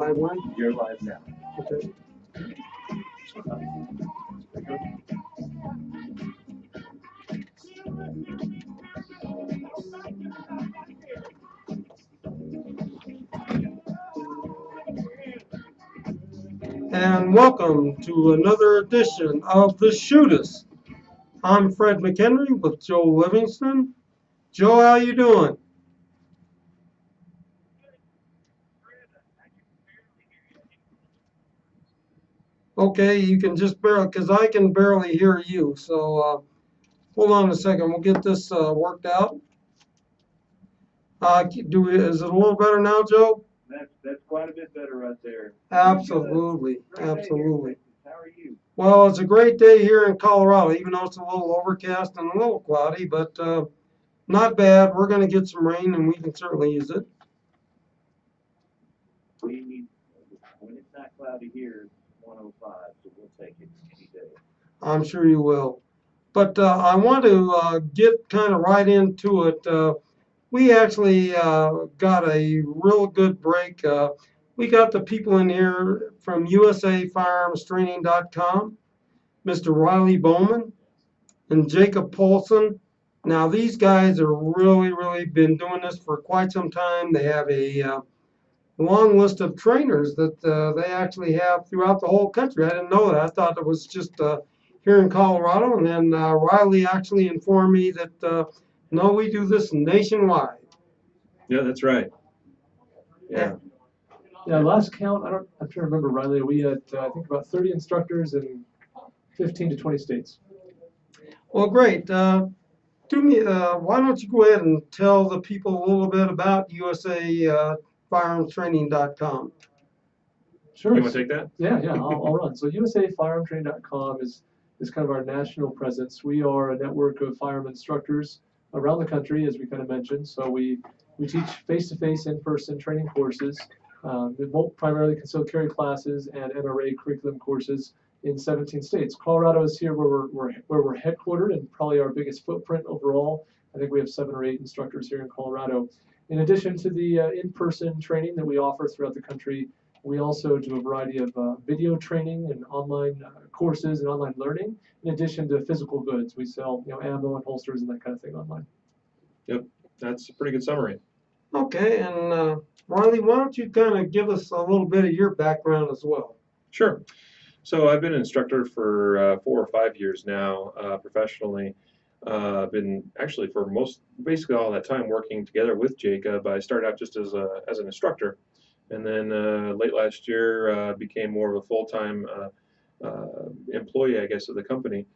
Live one? You're live now. Okay. And welcome to another edition of the Shootist. I'm Fred McHenry with Joe Livingston. Joe, how you doing? Okay, you can just barely, because I can barely hear you. So hold on a second. We'll get this worked out. Is it a little better now, Joe? That's quite a bit better right there. Absolutely, absolutely. How are you? Well, it's a great day here in Colorado, even though it's a little overcast and a little cloudy, but not bad. We're going to get some rain, and we can certainly use it. We need, when it's not cloudy here, it's 105, so we'll take it any day. I'm sure you will. But I want to get kind of right into it. We actually got a real good break. We got the people in here from USAFirearmstraining.com, Mr. Riley Bowman and Jacob Paulson. Now, these guys are really been doing this for quite some time. They have a long list of trainers that they actually have throughout the whole country. I didn't know that. I thought it was just here in Colorado. And then Riley actually informed me that, no, we do this nationwide. Yeah, that's right. Yeah. Yeah, last count, I'm trying to remember, Riley, we had, I think about 30 instructors in 15 to 20 states. Well, great. Why don't you go ahead and tell the people a little bit about USAFirearmstraining.com. Sure. You want to take that? Yeah, I'll run. So USAFirearmstraining.com is kind of our national presence. We are a network of firearm instructors around the country, as we kind of mentioned. So we teach face-to-face, in-person training courses, both primarily concealed carry classes and NRA curriculum courses in 17 states. Colorado is here where we're headquartered and probably our biggest footprint overall. I think we have 7 or 8 instructors here in Colorado. In addition to the in-person training that we offer throughout the country, we also do a variety of video training and online courses and online learning. In addition to physical goods, we sell ammo and holsters and that kind of thing online. Yep, that's a pretty good summary. Okay, and Riley, why don't you kind of give us a little bit of your background as well? Sure. So I've been an instructor for 4 or 5 years now, professionally. Been actually for basically all that time working together with Jacob. I started out just as an instructor, and then late last year became more of a full-time employee, I guess, of the company.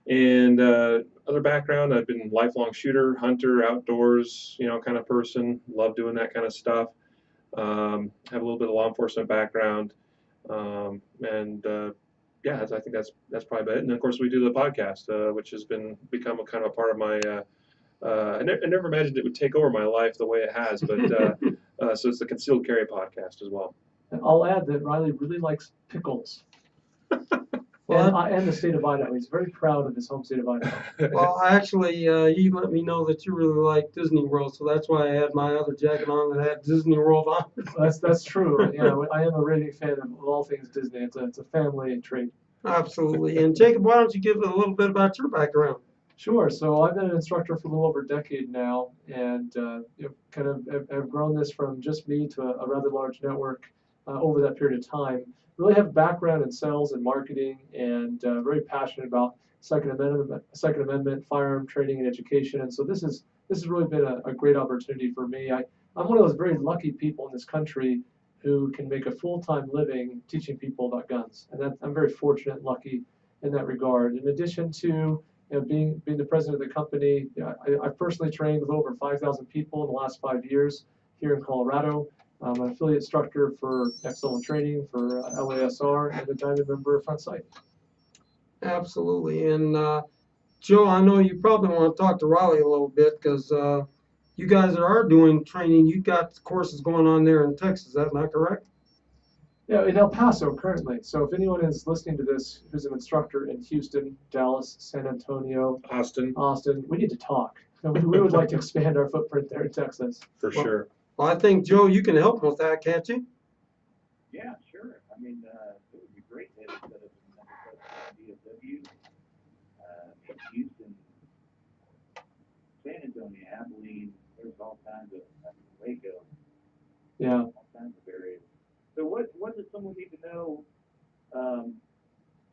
And other background, I've been lifelong shooter, hunter, outdoors, kind of person. Love doing that kind of stuff. Have a little bit of law enforcement background, yeah, I think that's probably about it. And then, of course, we do the podcast, which has become a kind of a part of my. I never imagined it would take over my life the way it has, but so it's the Concealed Carry podcast as well. And I'll add that Riley really likes pickles. And the state of Idaho. He's very proud of his home state of Idaho. Well, actually, you let me know that you really like Disney World, so that's why I had my other jacket on that had Disney World on. That's true. Yeah, I am a raving fan of all things Disney. It's a family trait. Absolutely. And Jacob, why don't you give a little bit about your background? Sure. So I've been an instructor for a little over a decade now, and kind of have grown this from just me to a rather large network over that period of time. Really have a background in sales and marketing, and very passionate about Second Amendment, firearm training and education. And so this has really been a great opportunity for me. I'm one of those very lucky people in this country who can make a full-time living teaching people about guns, and I'm very fortunate and lucky in that regard. In addition to being the president of the company, I've personally trained with over 5,000 people in the last 5 years here in Colorado. I'm an affiliate instructor for Excellent Training for LASR and a Diamond member of Front Sight. Absolutely. And Joe, I know you probably want to talk to Riley a little bit because you guys are doing training. You've got courses going on there in Texas. Is that not correct? Yeah, in El Paso currently. So if anyone is listening to this who's an instructor in Houston, Dallas, San Antonio, Austin, we need to talk. We would like to expand our footprint there in Texas. For sure. Well, I think, Joe, you can help with that, can't you? Yeah, Yeah, sure. I mean, it would be great to have set up a DFW, Houston, San Antonio, Abilene. There's all kinds of, I mean, Waco, Yeah. all kinds of areas. So what does someone need to know?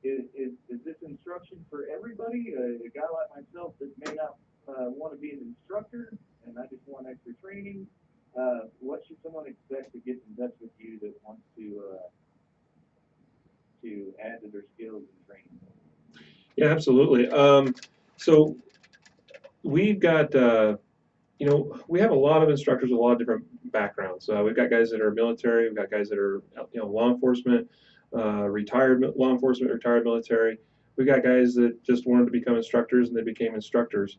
Is this instruction for everybody? A guy like myself that may not want to be an instructor and I just want extra training. What should someone expect to get in touch with you that wants to add to their skills and training? Yeah, absolutely. So we've got, we have a lot of instructors with a lot of different backgrounds. We've got guys that are military, we've got guys that are, law enforcement, retired law enforcement, retired military. We've got guys that just wanted to become instructors and they became instructors.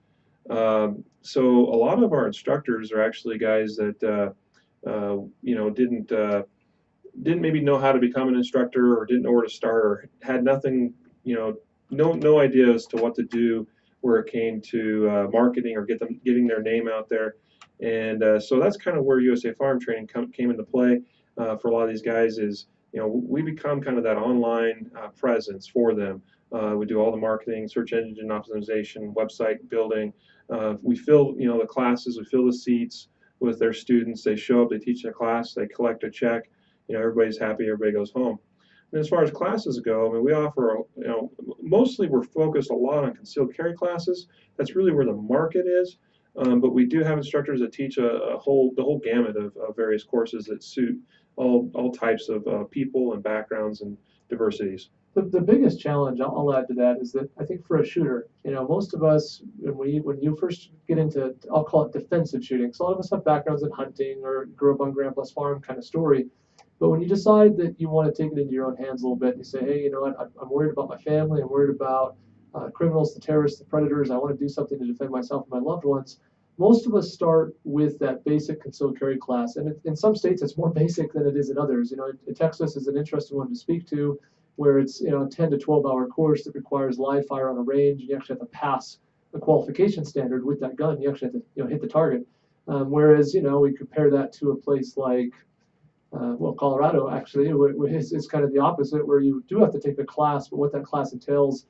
So a lot of our instructors are actually guys that, didn't maybe know how to become an instructor or didn't know where to start or had nothing, no idea as to what to do where it came to marketing or getting their name out there. And so that's kind of where USA Farm Training came into play for a lot of these guys is, we become kind of that online presence for them. We do all the marketing, search engine optimization, website building. We fill, the classes, we fill the seats with their students. They show up, they teach their class, they collect a check. Everybody's happy, everybody goes home. And as far as classes go, I mean, we offer, mostly we're focused a lot on concealed carry classes. That's really where the market is. But we do have instructors that teach the whole gamut of various courses that suit all types of people and backgrounds and diversities. The biggest challenge, I'll add to that, is that I think for a shooter, most of us, when you first get into, I'll call it defensive shooting, so a lot of us have backgrounds in hunting or grew up on grandpa's farm kind of story. But when you decide that you want to take it into your own hands a little bit, and you say, hey, you know what, I'm worried about my family, I'm worried about criminals, the terrorists, the predators, I want to do something to defend myself and my loved ones, most of us start with that basic concealed carry class. And in some states, it's more basic than it is in others. In Texas is an interesting one to speak to, where it's a 10 to 12-hour course that requires live fire on a range, and you actually have to pass the qualification standard with that gun. You actually have to hit the target. Whereas we compare that to a place like Colorado actually is kind of the opposite, where you do have to take a class, but what that class entails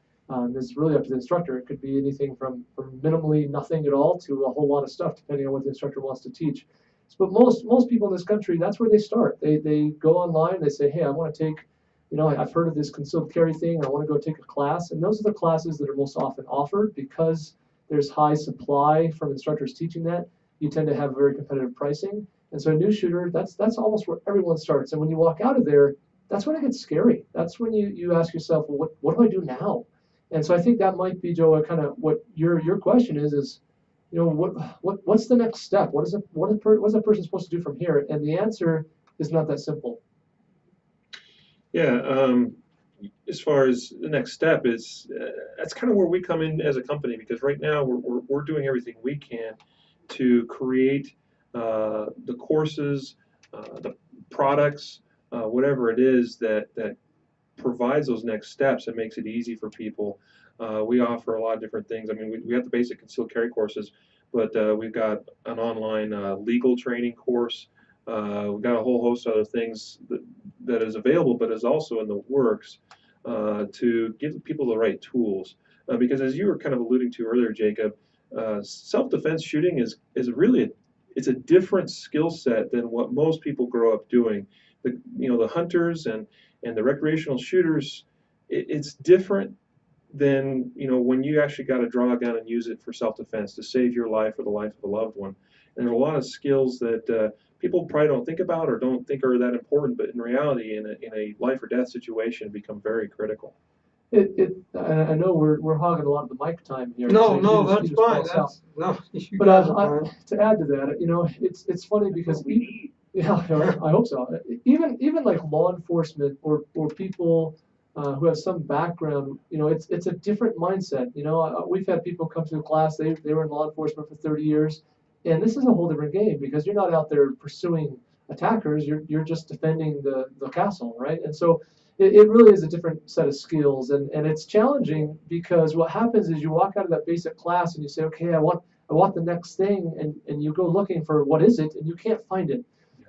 is really up to the instructor. It could be anything from minimally nothing at all to a whole lot of stuff, depending on what the instructor wants to teach. But most people in this country, that's where they start. They go online, they say, hey, I want to take, I've heard of this concealed carry thing, I want to go take a class. And those are the classes that are most often offered because there's high supply from instructors teaching that. You tend to have very competitive pricing. And so a new shooter, that's almost where everyone starts. And when you walk out of there, that's when it gets scary. That's when you ask yourself, well, what do I do now? And so I think that might be, Joe, kind of what your question is, what's the next step? What is a person supposed to do from here? And the answer is not that simple. Yeah, as far as the next step is, that's kind of where we come in as a company, because right now we're doing everything we can to create the courses, the products, whatever it is that provides those next steps and makes it easy for people. We offer a lot of different things. I mean, we have the basic concealed carry courses, but we've got an online legal training course. We've got a whole host of other things that is available, but is also in the works to give people the right tools. Because as you were kind of alluding to earlier, Jacob, self-defense shooting is really it's a different skill set than what most people grow up doing. The hunters and the recreational shooters, it's different than when you actually got to draw a gun and use it for self-defense to save your life or the life of a loved one. And there are a lot of skills that people probably don't think about or don't think are that important, but in reality, in a life or death situation, become very critical. I know we're hogging a lot of the mic time here. No, that's fine. But to add to that, it's funny because I hope so. Even like law enforcement or people who have some background, it's a different mindset. We've had people come to the class, they were in law enforcement for 30 years, and this is a whole different game because you're not out there pursuing attackers, you're just defending the castle, right? And so it really is a different set of skills, and it's challenging because what happens is you walk out of that basic class and you say, okay, I want the next thing, and you go looking for what is it, and you can't find it.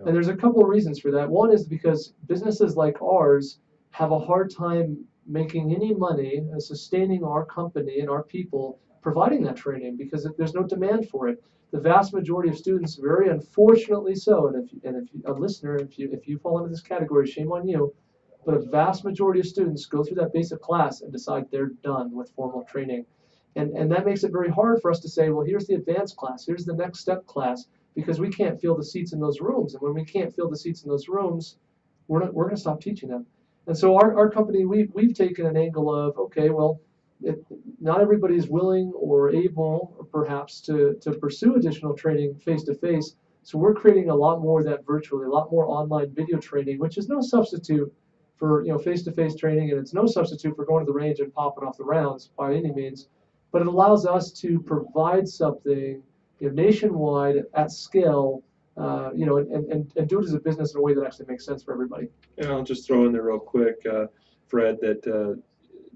And there's a couple of reasons for that. One is because businesses like ours have a hard time making any money and sustaining our company and our people providing that training because there's no demand for it. The vast majority of students, very unfortunately so, and if a listener, if you fall into this category, shame on you, but a vast majority of students go through that basic class and decide they're done with formal training. And that makes it very hard for us to say, well, here's the advanced class, here's the next step class, because we can't fill the seats in those rooms. And when we can't fill the seats in those rooms, we're going to stop teaching them. And so our company, we've taken an angle of, okay, well, not everybody is willing or able, or perhaps, to pursue additional training face-to-face. So we're creating a lot more of that virtually, a lot more online video training, which is no substitute for face-to-face training, and it's no substitute for going to the range and popping off the rounds by any means. But it allows us to provide something nationwide at scale, and do it as a business in a way that actually makes sense for everybody. And I'll just throw in there real quick, Fred,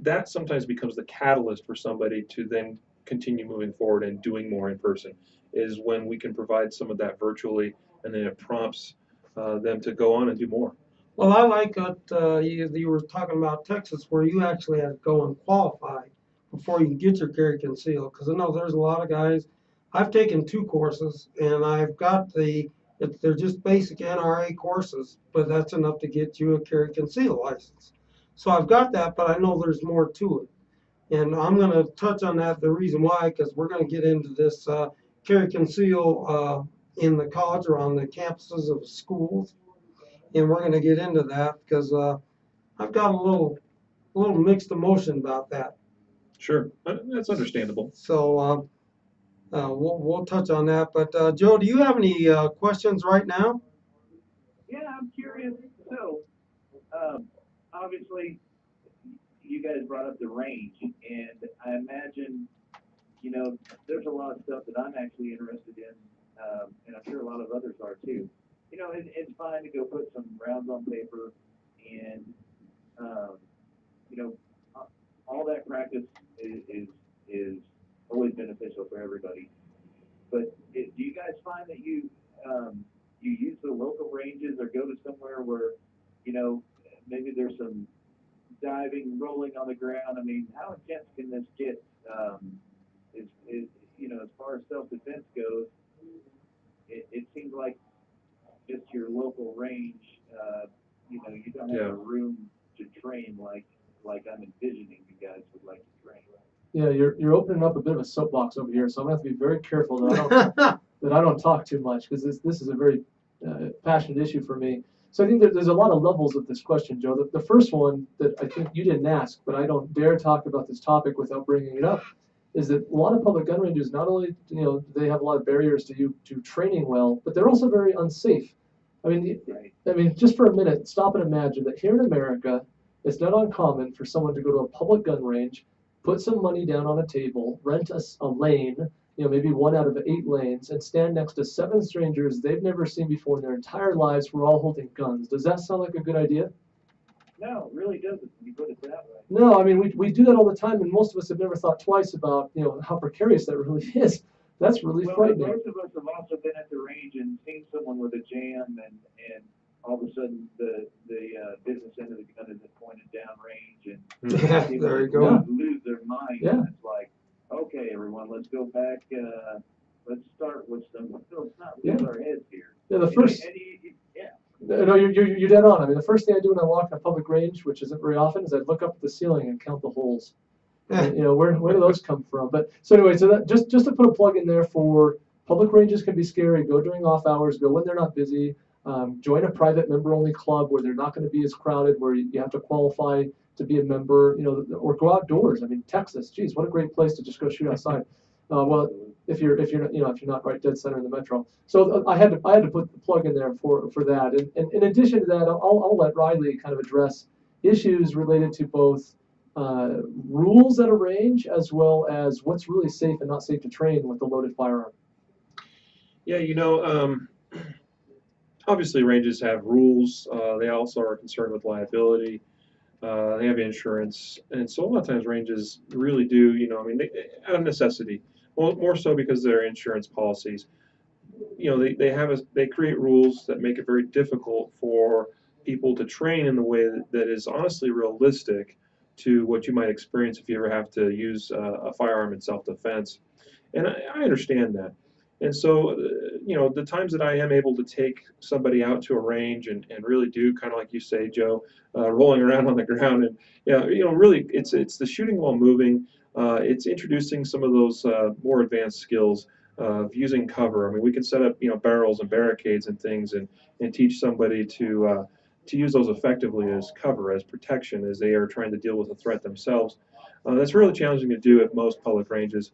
that sometimes becomes the catalyst for somebody to then continue moving forward and doing more in person, is when we can provide some of that virtually, and then it prompts them to go on and do more. Well, I like what you were talking about Texas, where you actually had to go and qualify before you can get your carry conceal. Because I know there's a lot of guys. I've taken 2 courses, and I've got they're just basic NRA courses, but that's enough to get you a carry conceal license. So I've got that, but I know there's more to it. And I'm going to touch on that, the reason why, because we're going to get into this carry conceal in the college or on the campuses of schools. And we're going to get into that because I've got a little mixed emotion about that. Sure, that's understandable. So we'll touch on that. But Joe, do you have any questions right now? Yeah, I'm curious. So, obviously, you guys brought up the range, and I imagine, there's a lot of stuff that I'm actually interested in, and I'm sure a lot of others are too. It's fine to go put some rounds on paper, and all that practice is always beneficial for everybody. But do you guys find that you use the local ranges, or go to somewhere where maybe there's some diving, rolling on the ground? I mean, how intense can this get? As far as self-defense goes, it seems like just your local range, you don't have a room to train like I'm envisioning you guys would like to train. Yeah, you're opening up a bit of a soapbox over here, so I'm gonna have to be very careful that I don't talk too much, because this is a very passionate issue for me. So I think that there's a lot of levels of this question, Joe. The first one that I think you didn't ask, but I don't dare talk about this topic without bringing it up, is that a lot of public gun ranges, not only they have a lot of barriers to training well, but they're also very unsafe. I mean, just for a minute, stop and imagine that here in America, it's not uncommon for someone to go to a public gun range, put some money down on a table, rent a lane, maybe 1 out of 8 lanes, and stand next to 7 strangers they've never seen before in their entire lives who are all holding guns. Does that sound like a good idea? No, it really doesn't, when you put it that way. No, I mean, we do that all the time, and most of us have never thought twice about, how precarious that really is. That's really frightening. Most of us have also been at the range and seen someone with a jam, and all of a sudden the business end of the gun is pointed down range, and people there you go. lose their mind. Yeah. And it's like, okay, everyone, let's go back. Let's start with some. Let's not lose our heads here. Yeah, the first. No, you're dead on. I mean, the first thing I do when I walk on a public range, which isn't very often, is I look up at the ceiling and count the holes. And, where do those come from? But so anyway, so that just to put a plug in there for public ranges can be scary. Go during off hours. Go when they're not busy. Join a private member-only club where they're not going to be as crowded, where you have to qualify to be a member. Or go outdoors. I mean, Texas, geez, what a great place to just go shoot outside. Well, if you're not right dead center in the metro. So I had to put the plug in there for that. And in addition to that, I'll let Riley kind of address issues related to both rules at a range as well as what's really safe and not safe to train with a loaded firearm. Yeah, obviously ranges have rules. They also are concerned with liability. They have insurance, and so a lot of times ranges really do, out of necessity. Well, more so because of their insurance policies. they create rules that make it very difficult for people to train in the way that is honestly realistic to what you might experience if you ever have to use a firearm in self-defense. And I understand that. And so, the times that I am able to take somebody out to a range and really do kind of like you say, Joe, rolling around on the ground and, really it's the shooting while moving. It's introducing some of those more advanced skills of using cover. I mean, we can set up, barrels and barricades and things and teach somebody to use those effectively as cover, as protection, as they are trying to deal with a threat themselves. That's really challenging to do at most public ranges.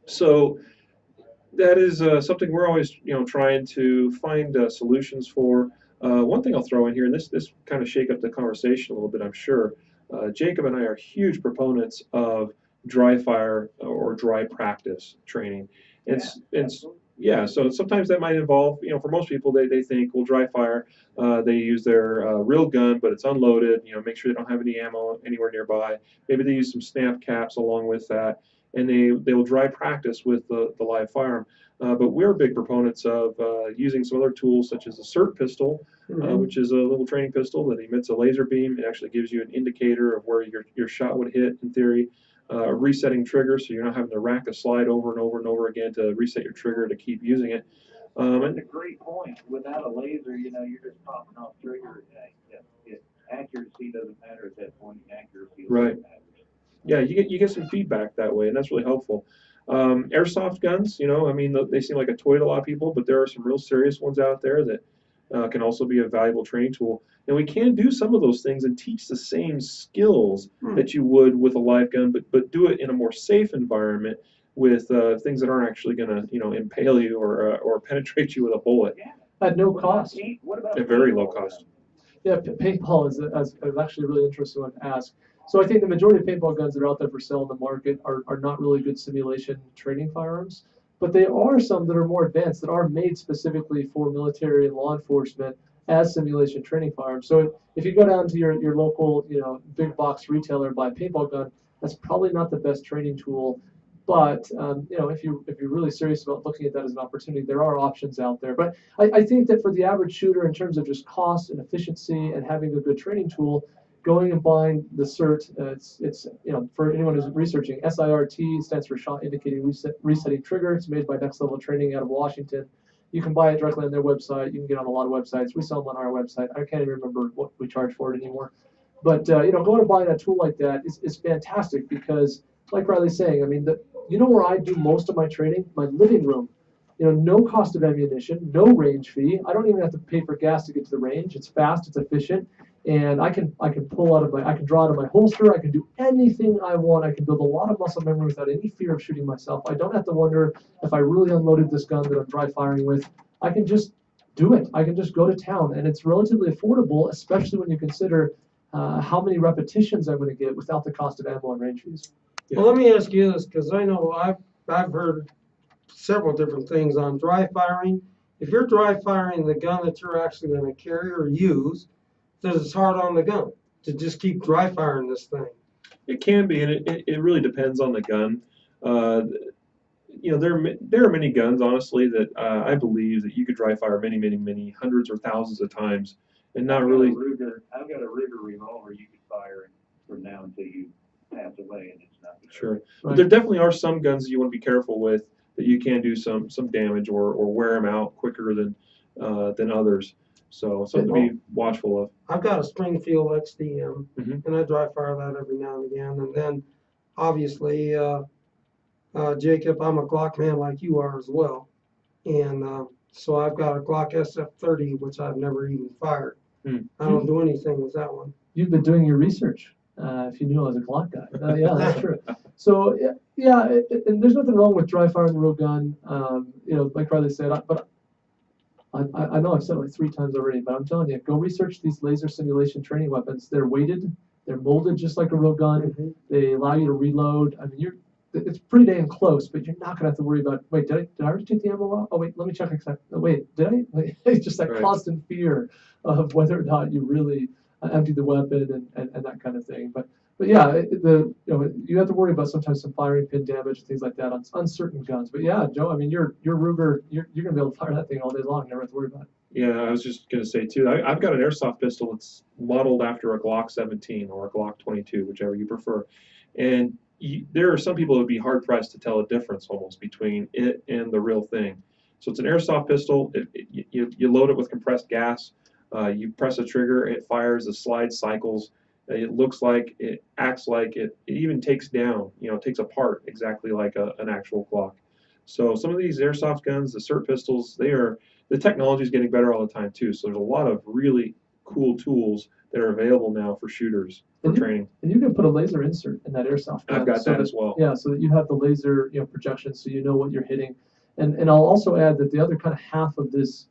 So that is something we're always, trying to find solutions for. One thing I'll throw in here, and this kind of shake up the conversation a little bit, I'm sure. Jacob and I are huge proponents of dry fire or dry practice training. So sometimes that might involve, for most people, they think, well, dry fire, they use their real gun, but it's unloaded, make sure they don't have any ammo anywhere nearby. Maybe they use some snap caps along with that, and they will dry practice with the live firearm. But we're big proponents of using some other tools such as the SIRT pistol, which is a little training pistol that emits a laser beam. It actually gives you an indicator of where your shot would hit in theory. Resetting trigger, so you're not having to rack the slide over and over and over again to reset your trigger to keep using it. That's a great point. Without a laser, you're just popping off trigger. Accuracy doesn't matter at that point. Accuracy right. matters. Yeah, you get some feedback that way, and that's really helpful. Airsoft guns, they seem like a toy to a lot of people, but there are some real serious ones out there that can also be a valuable training tool. And we can do some of those things and teach the same skills that you would with a live gun, but do it in a more safe environment with things that aren't actually going to, impale you or penetrate you with a bullet. Yeah. At no cost. What about At very low cost. Yeah, paintball is actually a really interesting one to ask. So I think the majority of paintball guns that are out there for sale in the market are not really good simulation training firearms, but there are some that are more advanced that are made specifically for military and law enforcement as simulation training firearms. So if you go down to your local, big box retailer and buy a paintball gun, that's probably not the best training tool. But if you're really serious about looking at that as an opportunity, there are options out there. But I think that for the average shooter, in terms of just cost and efficiency and having a good training tool, going and buying the SIRT, it's for anyone who's researching, SIRT stands for Shot Indicating Resetting Trigger. It's made by Next Level Training out of Washington. You can buy it directly on their website. You can get on a lot of websites. We sell them on our website. I can't even remember what we charge for it anymore. But going and buying a tool like that is fantastic because, like Riley's saying, where I do most of my training? My living room. No cost of ammunition, no range fee. I don't even have to pay for gas to get to the range. It's fast, it's efficient, and I can draw out of my holster. I can do anything I want. I can build a lot of muscle memory without any fear of shooting myself. I don't have to wonder if I really unloaded this gun that I'm dry firing with. I can just do it. I can just go to town, and it's relatively affordable, especially when you consider how many repetitions I'm going to get without the cost of ammo and range fees. Well, let me ask you this, because I know I've heard several different things on dry firing. If you're dry firing the gun that you're actually going to carry or use, then it's hard on the gun to just keep dry firing this thing. It can be, and it really depends on the gun. There are many guns, honestly, that I believe that you could dry fire many, many, many hundreds or thousands of times, and not really. I've got a Ruger revolver you could fire from now until you pass away, and it's not. Sure, right. But there definitely are some guns that you want to be careful with that you can do some damage or wear them out quicker than others. So something to be watchful of. I've got a Springfield XDM, Mhm. and I dry fire that every now and again. And then, obviously, Jacob, I'm a Glock man like you are as well. And so I've got a Glock SF30, which I've never even fired. I don't do anything with that one. You've been doing your research. If you knew I was a Glock guy. Yeah, that's true. So, and there's nothing wrong with dry firing the real gun. Like Riley said, but I know I've said it like 3 times already, but I'm telling you, go research these laser simulation training weapons. They're weighted, they're molded just like a real gun. They allow you to reload. It's pretty dang close, but you're not gonna have to worry about, wait, did I already take the ammo out? Oh wait, let me check exactly. Oh, wait, did I? It's just that Right. constant fear of whether or not you really empty the weapon and that kind of thing. But yeah, you have to worry about sometimes some firing pin damage and things like that on certain guns. But yeah, Joe, I mean, your Ruger, you're gonna be able to fire that thing all day long. Never have to worry about it. Yeah, I was just going to say too. I've got an airsoft pistol that's modeled after a Glock 17 or a Glock 22, whichever you prefer. And there are some people who would be hard pressed to tell a difference almost between it and the real thing. So it's an airsoft pistol. You load it with compressed gas. You press a trigger, it fires. The slide cycles. It looks like it, acts like it. It even takes down. Takes apart exactly like an actual Glock. So some of these airsoft guns, the SIRT pistols, the technology is getting better all the time too. So there's a lot of really cool tools that are available now for shooters for training. And you can put a laser insert in that airsoft gun. I've got that as well. Yeah, so that you have the laser projection, so you know what you're hitting. And I'll also add that the other kind of half of this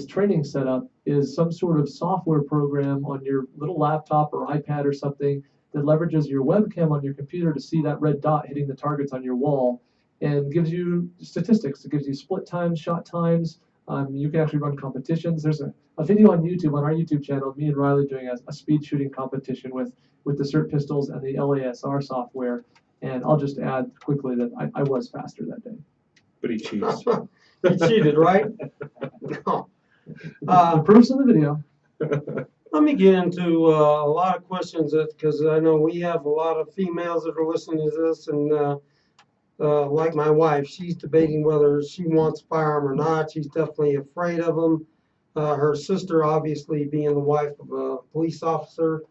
training setup is some sort of software program on your little laptop or iPad or something that leverages your webcam on your computer to see that red dot hitting the targets on your wall, and gives you statistics. It gives you split times, shot times. You can actually run competitions. There's a video on YouTube, on our YouTube channel, me and Riley doing a speed shooting competition with the SIRT pistols and the LASR software. And I'll just add quickly that I was faster that day. But he cheats. He cheated, right? No. The proof's in the video. Let me get into a lot of questions because I know we have a lot of females that are listening to this, and like my wife, she's debating whether she wants a firearm or not. She's definitely afraid of them. Her sister, obviously being the wife of a police officer,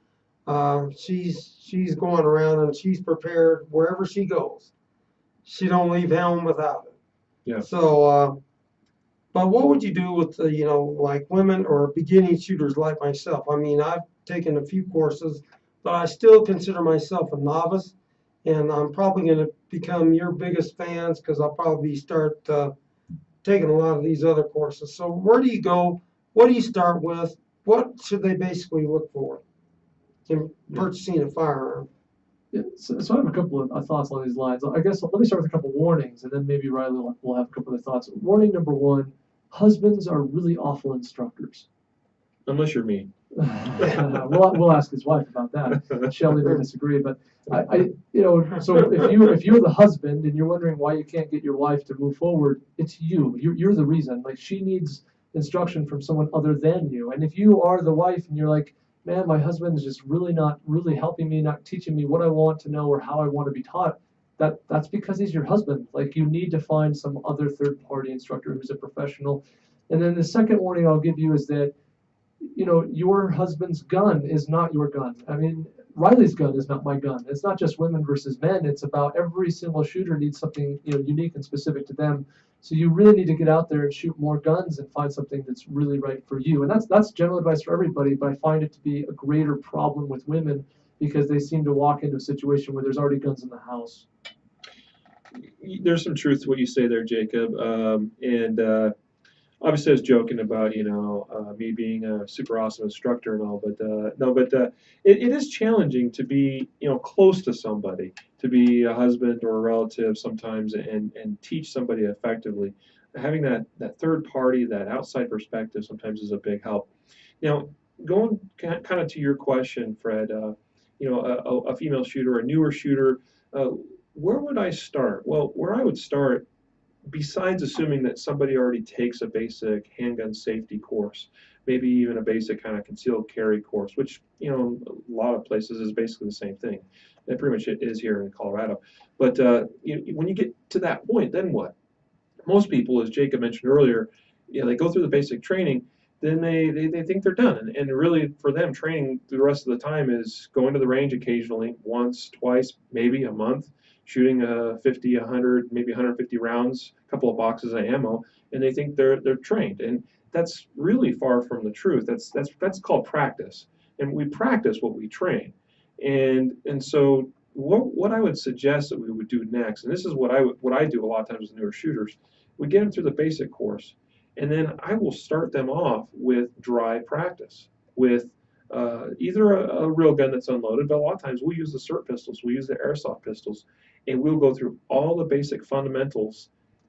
she's going around and she's prepared wherever she goes. She don't leave home without it. Yeah. So, but what would you do with like women or beginning shooters like myself? I mean, I've taken a few courses, but I still consider myself a novice. And I'm probably going to become your biggest fans because I'll probably start taking a lot of these other courses. So where do you go? What do you start with? What should they basically look for in purchasing a firearm? Yeah, so I have a couple of thoughts along these lines. I guess let me start with a couple of warnings, and then maybe Riley will have a couple of thoughts. Warning number one: husbands are really awful instructors. Unless you're me. We'll ask his wife about that. Shelley may disagree, but so if you're the husband and you're wondering why you can't get your wife to move forward, it's you. You're the reason. Like, she needs instruction from someone other than you. And if you are the wife and you're like, man, my husband is just really not really helping me, not teaching me what I want to know or how I want to be taught, that's because he's your husband. Like, you need to find some other third-party instructor who's a professional. And then the second warning I'll give you is that your husband's gun is not your gun. I mean, Riley's gun is not my gun. It's not just women versus men. It's about every single shooter needs something unique and specific to them. So you really need to get out there and shoot more guns and find something that's really right for you. And that's general advice for everybody, but I find it to be a greater problem with women because they seem to walk into a situation where there's already guns in the house. There's some truth to what you say there, Jacob. Obviously, I was joking about me being a super awesome instructor and all, but it is challenging to be close to somebody, to be a husband or a relative sometimes, and teach somebody effectively. Having that third party, that outside perspective, sometimes is a big help. Now, going kind of to your question, Fred, a female shooter, a newer shooter, where would I start? Well, where I would start, besides assuming that somebody already takes a basic handgun safety course, maybe even a basic kind of concealed carry course, which a lot of places is basically the same thing. It pretty much is here in Colorado. But when you get to that point, then what? Most people, as Jacob mentioned earlier, they go through the basic training, then they think they're done. And really, for them, training the rest of the time is going to the range occasionally, once, twice, maybe a month, shooting 50, 100, maybe 150 rounds, a couple of boxes of ammo, and they think they're trained. And that's really far from the truth. That's called practice, and we practice what we train. And so what I would suggest that we would do next, and this is what I do a lot of times with newer shooters, we get them through the basic course, and then I will start them off with dry practice with either a real gun that's unloaded, but a lot of times we'll use the SIRT pistols, we'll use the airsoft pistols, and we'll go through all the basic fundamentals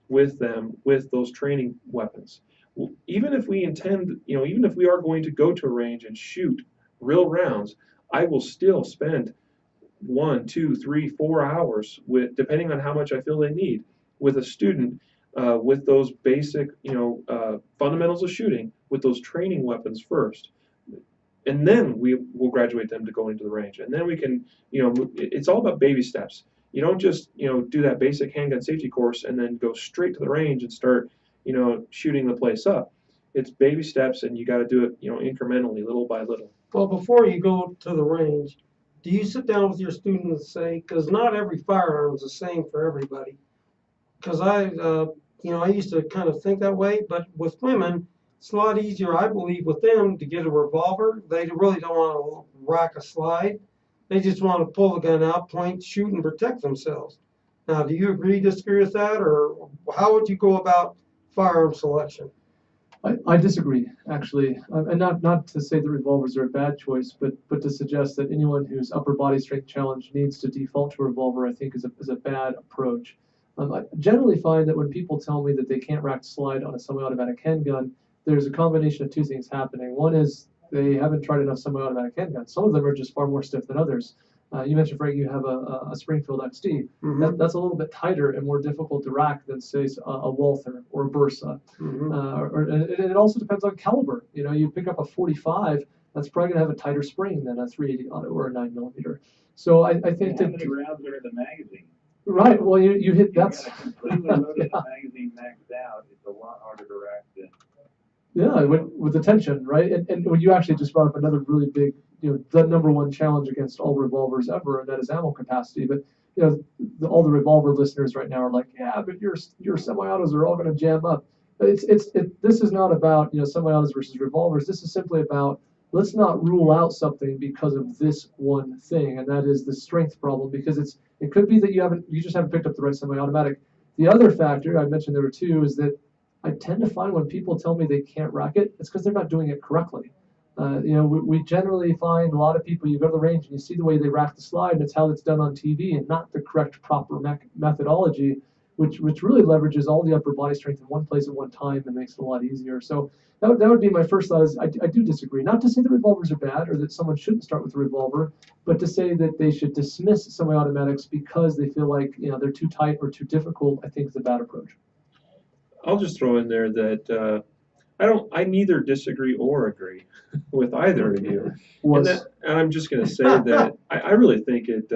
with them, with those training weapons. Even if we intend, even if we are going to go to a range and shoot real rounds, I will still spend 1, 2, 3, 4 hours with, depending on how much I feel they need, with a student with those basic, fundamentals of shooting, with those training weapons first, and then we will graduate them to go into the range, and then we can, it's all about baby steps. You don't just, do that basic handgun safety course and then go straight to the range and start, shooting the place up. It's baby steps, and you got to do it, incrementally, little by little. Well, before you go to the range, do you sit down with your students and say, because not every firearm is the same for everybody? Because I used to kind of think that way, but with women, it's a lot easier, I believe, with them to get a revolver. They really don't want to rack a slide. They just want to pull the gun out, point, shoot, and protect themselves. Now, do you agree, disagree with that, or how would you go about firearm selection? I disagree, actually, and not to say that revolvers are a bad choice, but to suggest that anyone whose upper body strength challenge needs to default to a revolver, I think is a bad approach. I generally find that when people tell me that they can't rack slide on a semi-automatic handgun, there's a combination of two things happening. One is they haven't tried enough semi-automatic handguns. Some of them are just far more stiff than others. You mentioned, Frank, you have a Springfield XD. Mm-hmm. That's a little bit tighter and more difficult to rack than, say, a Walther or a Bursa. Mm-hmm. It also depends on caliber. You pick up a 45, that's probably going to have a tighter spring than a 380 auto or a 9mm. So I think how many rounds are in the magazine? Right. Well, you hit That's that's completely loaded the magazine maxed out. It's a lot harder to rack than. yeah, with the tension, right? And when you actually just brought up another really big, the number one challenge against all revolvers ever, and that is ammo capacity. But all the revolver listeners right now are like, yeah, but your semi-autos are all going to jam up. This is not about semi-autos versus revolvers. This is simply about, let's not rule out something because of this one thing, and that is the strength problem. Because it could be that you just haven't picked up the right semi-automatic. The other factor I mentioned there were two is that I tend to find when people tell me they can't rack it, it's because they're not doing it correctly. We generally find a lot of people, you go to the range and you see the way they rack the slide, and it's how it's done on TV and not the correct proper methodology, which really leverages all the upper body strength in one place at one time and makes it a lot easier. So that would be my first thought. Is I do disagree. Not to say that revolvers are bad or that someone shouldn't start with a revolver, but to say that they should dismiss semi-automatics because they feel like they're too tight or too difficult, I think is a bad approach. I'll just throw in there that I neither disagree or agree with either of you. And I'm just going to say that I really think it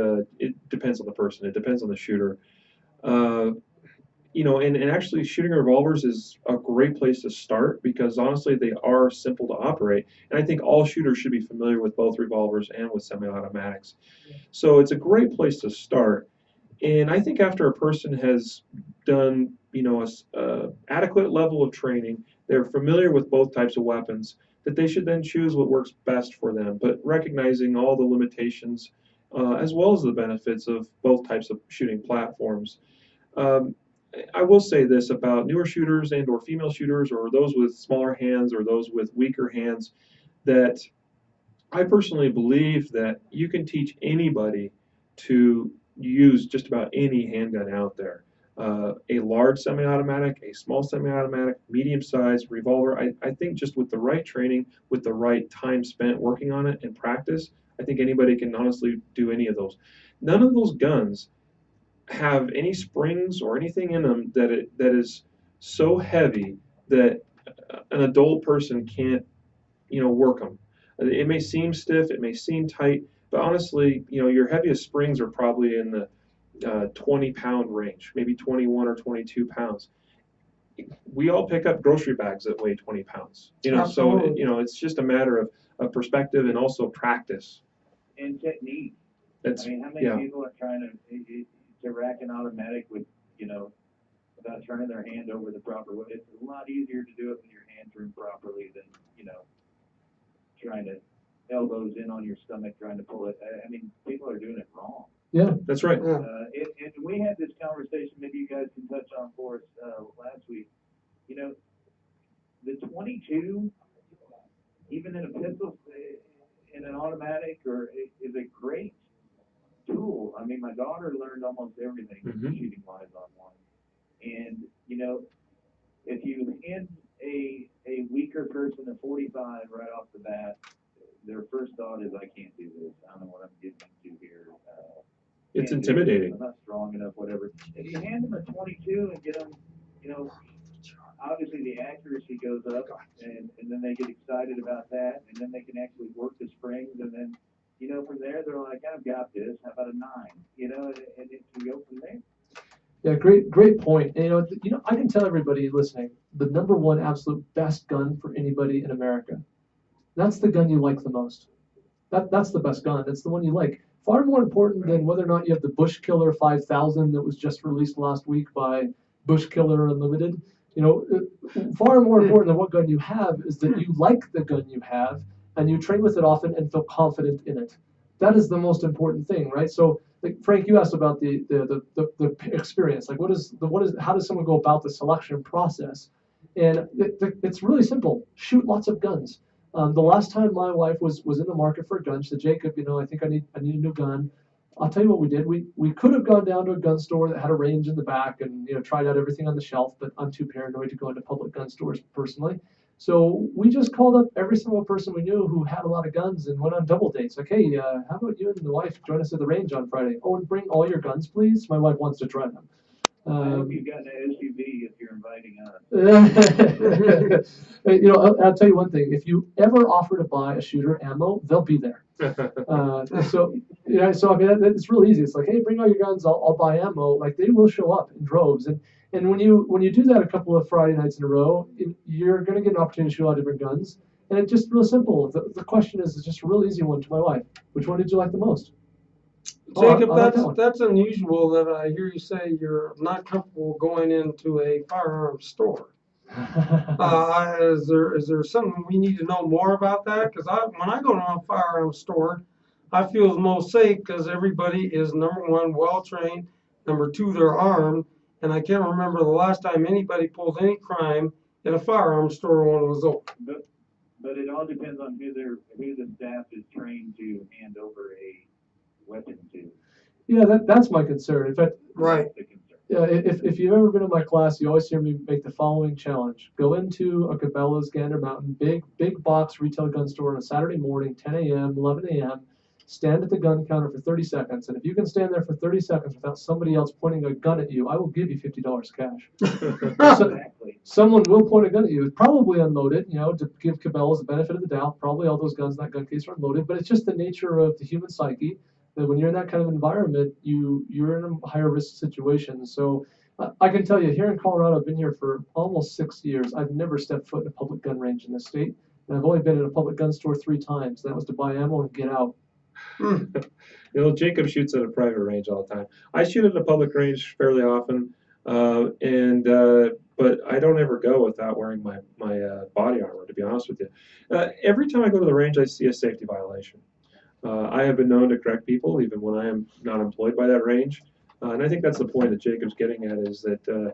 depends on the person. It depends on the shooter. And actually shooting revolvers is a great place to start because honestly they are simple to operate. And I think all shooters should be familiar with both revolvers and with semi-automatics. So it's a great place to start. And I think after a person has done, a adequate level of training, they're familiar with both types of weapons, that they should then choose what works best for them, but recognizing all the limitations as well as the benefits of both types of shooting platforms. I will say this about newer shooters and or female shooters or those with smaller hands or those with weaker hands, that I personally believe that you can teach anybody to use just about any handgun out there. A large semi-automatic, a small semi-automatic, medium-sized revolver. I think just with the right training, with the right time spent working on it and practice, I think anybody can honestly do any of those. None of those guns have any springs or anything in them that is so heavy that an adult person can't work them. It may seem stiff, it may seem tight, but honestly, your heaviest springs are probably in the 20-pound range, maybe 21 or 22 pounds. We all pick up grocery bags that weigh 20 pounds. So it's just a matter of perspective and also practice and technique. How many people are trying to rack an automatic with without turning their hand over the proper way? It's a lot easier to do it when your hands are in properly than trying to elbows in on your stomach trying to pull it. People are doing it wrong. Yeah, that's right. Yeah. And we had this conversation, maybe you guys can touch on for us last week. The 22, even in a pistol, in an automatic, is a great tool. My daughter learned almost everything shooting wise on one. And if you hand a weaker person a 45 right off the bat, their first thought is, I can't do this. I don't know what I'm getting into here. It's Can't do this. intimidating. I'm not strong enough, whatever. If you hand them a 22 and get them, you know, obviously the accuracy goes up, and then they get excited about that, and then they can actually work the springs, and then, you know, from there they're like, I've got this. How about a 9? You know, and it can go from there. Yeah, great point. And, I can tell everybody listening, the number one absolute best gun for anybody in America. That's the gun you like the most. That's the best gun. It's the one you like. Far more important than whether or not you have the Bush Killer 5000 that was just released last week by Bush Killer Unlimited. Far more important than what gun you have is that you like the gun you have and you train with it often and feel confident in it. That is the most important thing, right? So, like Frank, you asked about the experience. Like, how does someone go about the selection process? And it's really simple. Shoot lots of guns. The last time my wife was in the market for a gun, she said, Jacob, I think I need a new gun. I'll tell you what we did. We could have gone down to a gun store that had a range in the back and tried out everything on the shelf, but I'm too paranoid to go into public gun stores personally. So we just called up every single person we knew who had a lot of guns and went on double dates. Like, hey, how about you and the wife join us at the range on Friday? Oh, and bring all your guns, please. My wife wants to try them. I hope you've got an SUV if you're inviting us. I'll tell you one thing. If you ever offer to buy a shooter ammo, they'll be there. So I mean, it's real easy. It's like, hey, bring all your guns. I'll buy ammo. Like, they will show up in droves. And when you do that a couple of Friday nights in a row, you're going to get an opportunity to shoot a lot of different guns. And it's just real simple. The question is just a real easy one to my wife. Which one did you like the most? Jacob, that's unusual that I hear you say you're not comfortable going into a firearms store. Is there something we need to know more about that? Because when I go to a firearms store, I feel the most safe because everybody is, number one, well trained, number two, they're armed, and I can't remember the last time anybody pulled any crime in a firearms store when it was open. But it all depends on who the staff is trained to hand over a weapon to. Yeah, that's my concern. In fact, right. Yeah, if you've ever been in my class, you always hear me make the following challenge: go into a Cabela's, Gander Mountain, big box retail gun store on a Saturday morning, 10 a.m., 11 a.m. Stand at the gun counter for 30 seconds, and if you can stand there for 30 seconds without somebody else pointing a gun at you, I will give you $50 cash. Exactly. Someone will point a gun at you, probably unloaded, to give Cabela's the benefit of the doubt. Probably all those guns in that gun case are unloaded, but it's just the nature of the human psyche that when you're in that kind of environment, you're in a higher risk situation. So I can tell you, here in Colorado, I've been here for almost 6 years. I've never stepped foot in a public gun range in this state, and I've only been in a public gun store 3 times. That was to buy ammo and get out. Jacob shoots at a private range all the time. I shoot at a public range fairly often, but I don't ever go without wearing my body armor, to be honest with you. Every time I go to the range, I see a safety violation. I have been known to correct people even when I am not employed by that range. And I think that's the point that Jacob's getting at, is that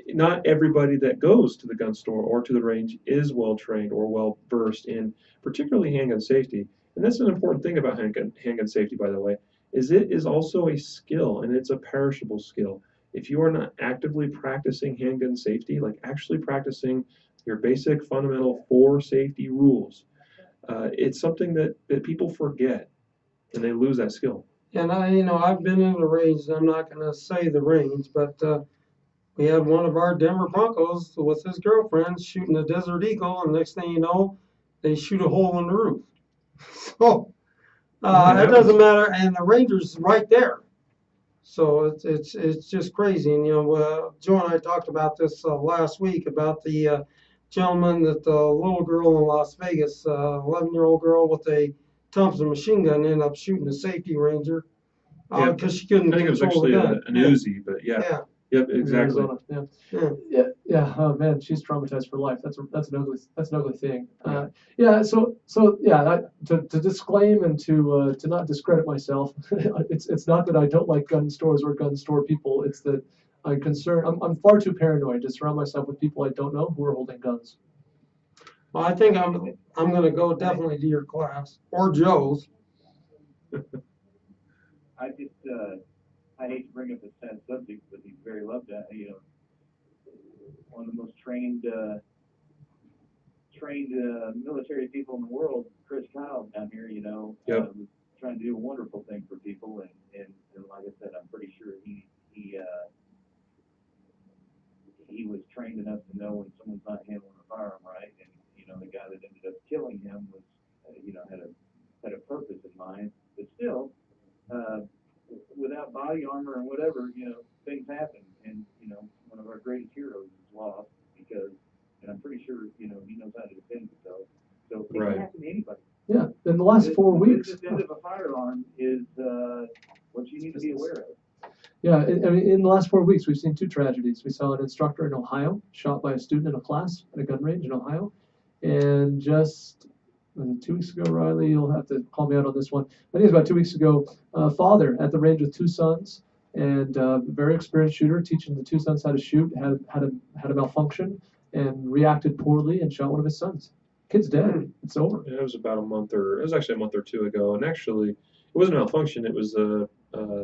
not everybody that goes to the gun store or to the range is well trained or well versed in particularly handgun safety. And that's an important thing about handgun safety, by the way, is it is also a skill, and it's a perishable skill. If you are not actively practicing handgun safety, like actually practicing your basic fundamental 4 safety rules, it's something that people forget, and they lose that skill. And I've been in the range. I'm not going to say the range, but we had one of our Denver Broncos with his girlfriend shooting a Desert Eagle, and next thing you know, they shoot a hole in the roof. So it doesn't matter, and the ranger's right there. So it's just crazy. And Joe and I talked about this last week about the gentleman that the little girl in Las Vegas, 11-year-old girl with a Thompson machine gun, ended up shooting a safety ranger because she couldn't control the gun. I think it was actually an Uzi, but yeah. Yep, exactly. Yeah. Oh man, she's traumatized for life. That's an ugly thing. To disclaim and to not discredit myself, it's not that I don't like gun stores or gun store people. It's that I'm concerned. I'm far too paranoid to surround myself with people I don't know who are holding guns. Well, I think I'm going to go definitely to your class or Joe's. I hate to bring up a sad subject, but he's very loved. One of the most trained trained military people in the world, Chris Kyle down here, you know, Yep. trying to do a wonderful thing for people, and like I said, I'm pretty sure he was trained enough to know when someone's not handling a firearm right, and you know the guy that ended up killing him was, you know, had a purpose in mind, but still, without body armor and whatever, you know, things happen, and you know, one of our greatest heroes is lost because, and I'm pretty sure, you know, he knows how to defend himself, so it Right. can happen to anybody. Yeah, in the last 4 weeks. The end of a firearm is what you need to be aware of. Yeah, I mean, in the last 4 weeks, we've seen two tragedies. We saw an instructor in Ohio shot by a student in a class at a gun range in Ohio. And just 2 weeks ago, Riley, you'll have to call me out on this one. I think it was about 2 weeks ago, a father at the range with two sons, and a very experienced shooter teaching the two sons how to shoot, had a malfunction and reacted poorly and shot one of his sons. Kid's dead. It's over. It was about it was actually a month or two ago, and actually, it wasn't a malfunction. It was a